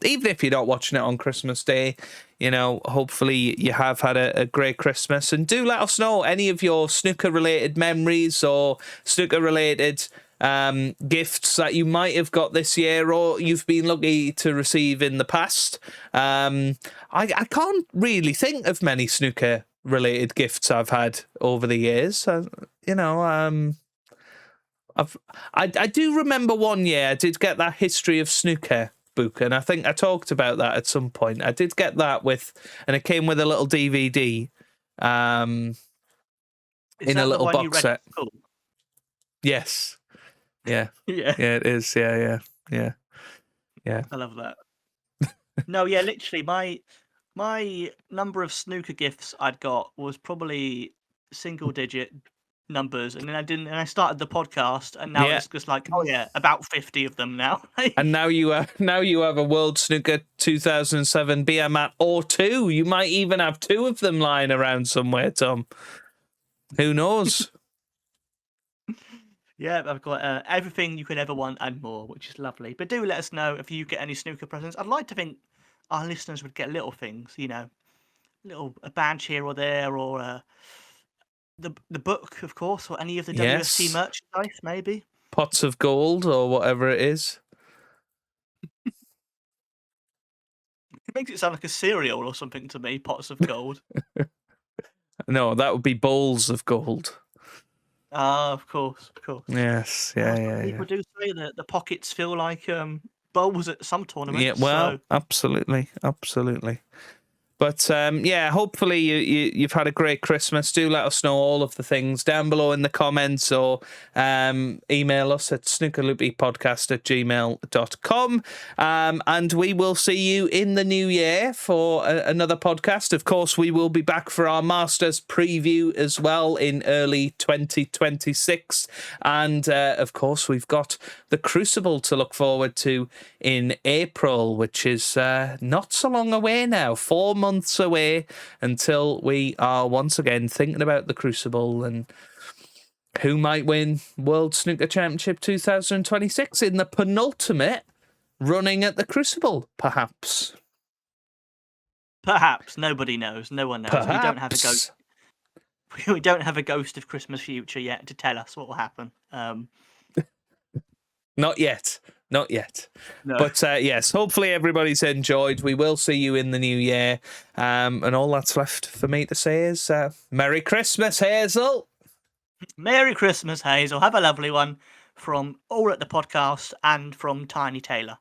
even if you're not watching it on Christmas Day, hopefully you have had a great Christmas. And do let us know any of your snooker-related memories or snooker-related gifts that you might have got this year or you've been lucky to receive in the past. I can't really think of many snooker-related gifts I've had over the years. I do remember one year I did get that History of Snooker book, and I think I talked about that at some point. I did get that and it came with a little DVD in a little box set. Yes. Yeah. Yeah, it is. Yeah. I love that. No, yeah, literally, my number of snooker gifts I'd got was probably single-digit numbers, and then I started the podcast, and now it's just like, oh yeah, about 50 of them now. And now you have a World Snooker 2007 beer mat or two. You might even have two of them lying around somewhere, Tom. Who knows? Yeah, I've got everything you could ever want and more, which is lovely. But do let us know if you get any snooker presents. I'd like to think our listeners would get little things, a badge here or there, or the book, of course, or any of the WSC merchandise, maybe. Pots of gold or whatever it is. It makes it sound like a cereal or something to me, pots of gold. No, that would be bowls of gold. Ah, of course. Yes, People do say that the pockets feel like bowls at some tournaments. Yeah, well, absolutely. But hopefully you've had a great Christmas. Do let us know all of the things down below in the comments, or email us at snookerloopypodcast@gmail.com. And we will see you in the new year for another podcast. Of course, we will be back for our Masters preview as well in early 2026. And of course, we've got the Crucible to look forward to in April, which is not so long away now. 4 months away until we are once again thinking about the Crucible, and who might win World Snooker Championship 2026 in the penultimate running at the Crucible, perhaps. Perhaps. Nobody knows. No one knows. Perhaps. We don't have a ghost. We don't have a ghost of Christmas future yet to tell us what will happen. Not yet. Not yet. No. But yes, hopefully everybody's enjoyed. We will see you in the new year. And all that's left for me to say is Merry Christmas, Hazel. Merry Christmas, Hazel. Have a lovely one from all at the podcast and from Tiny Taylor.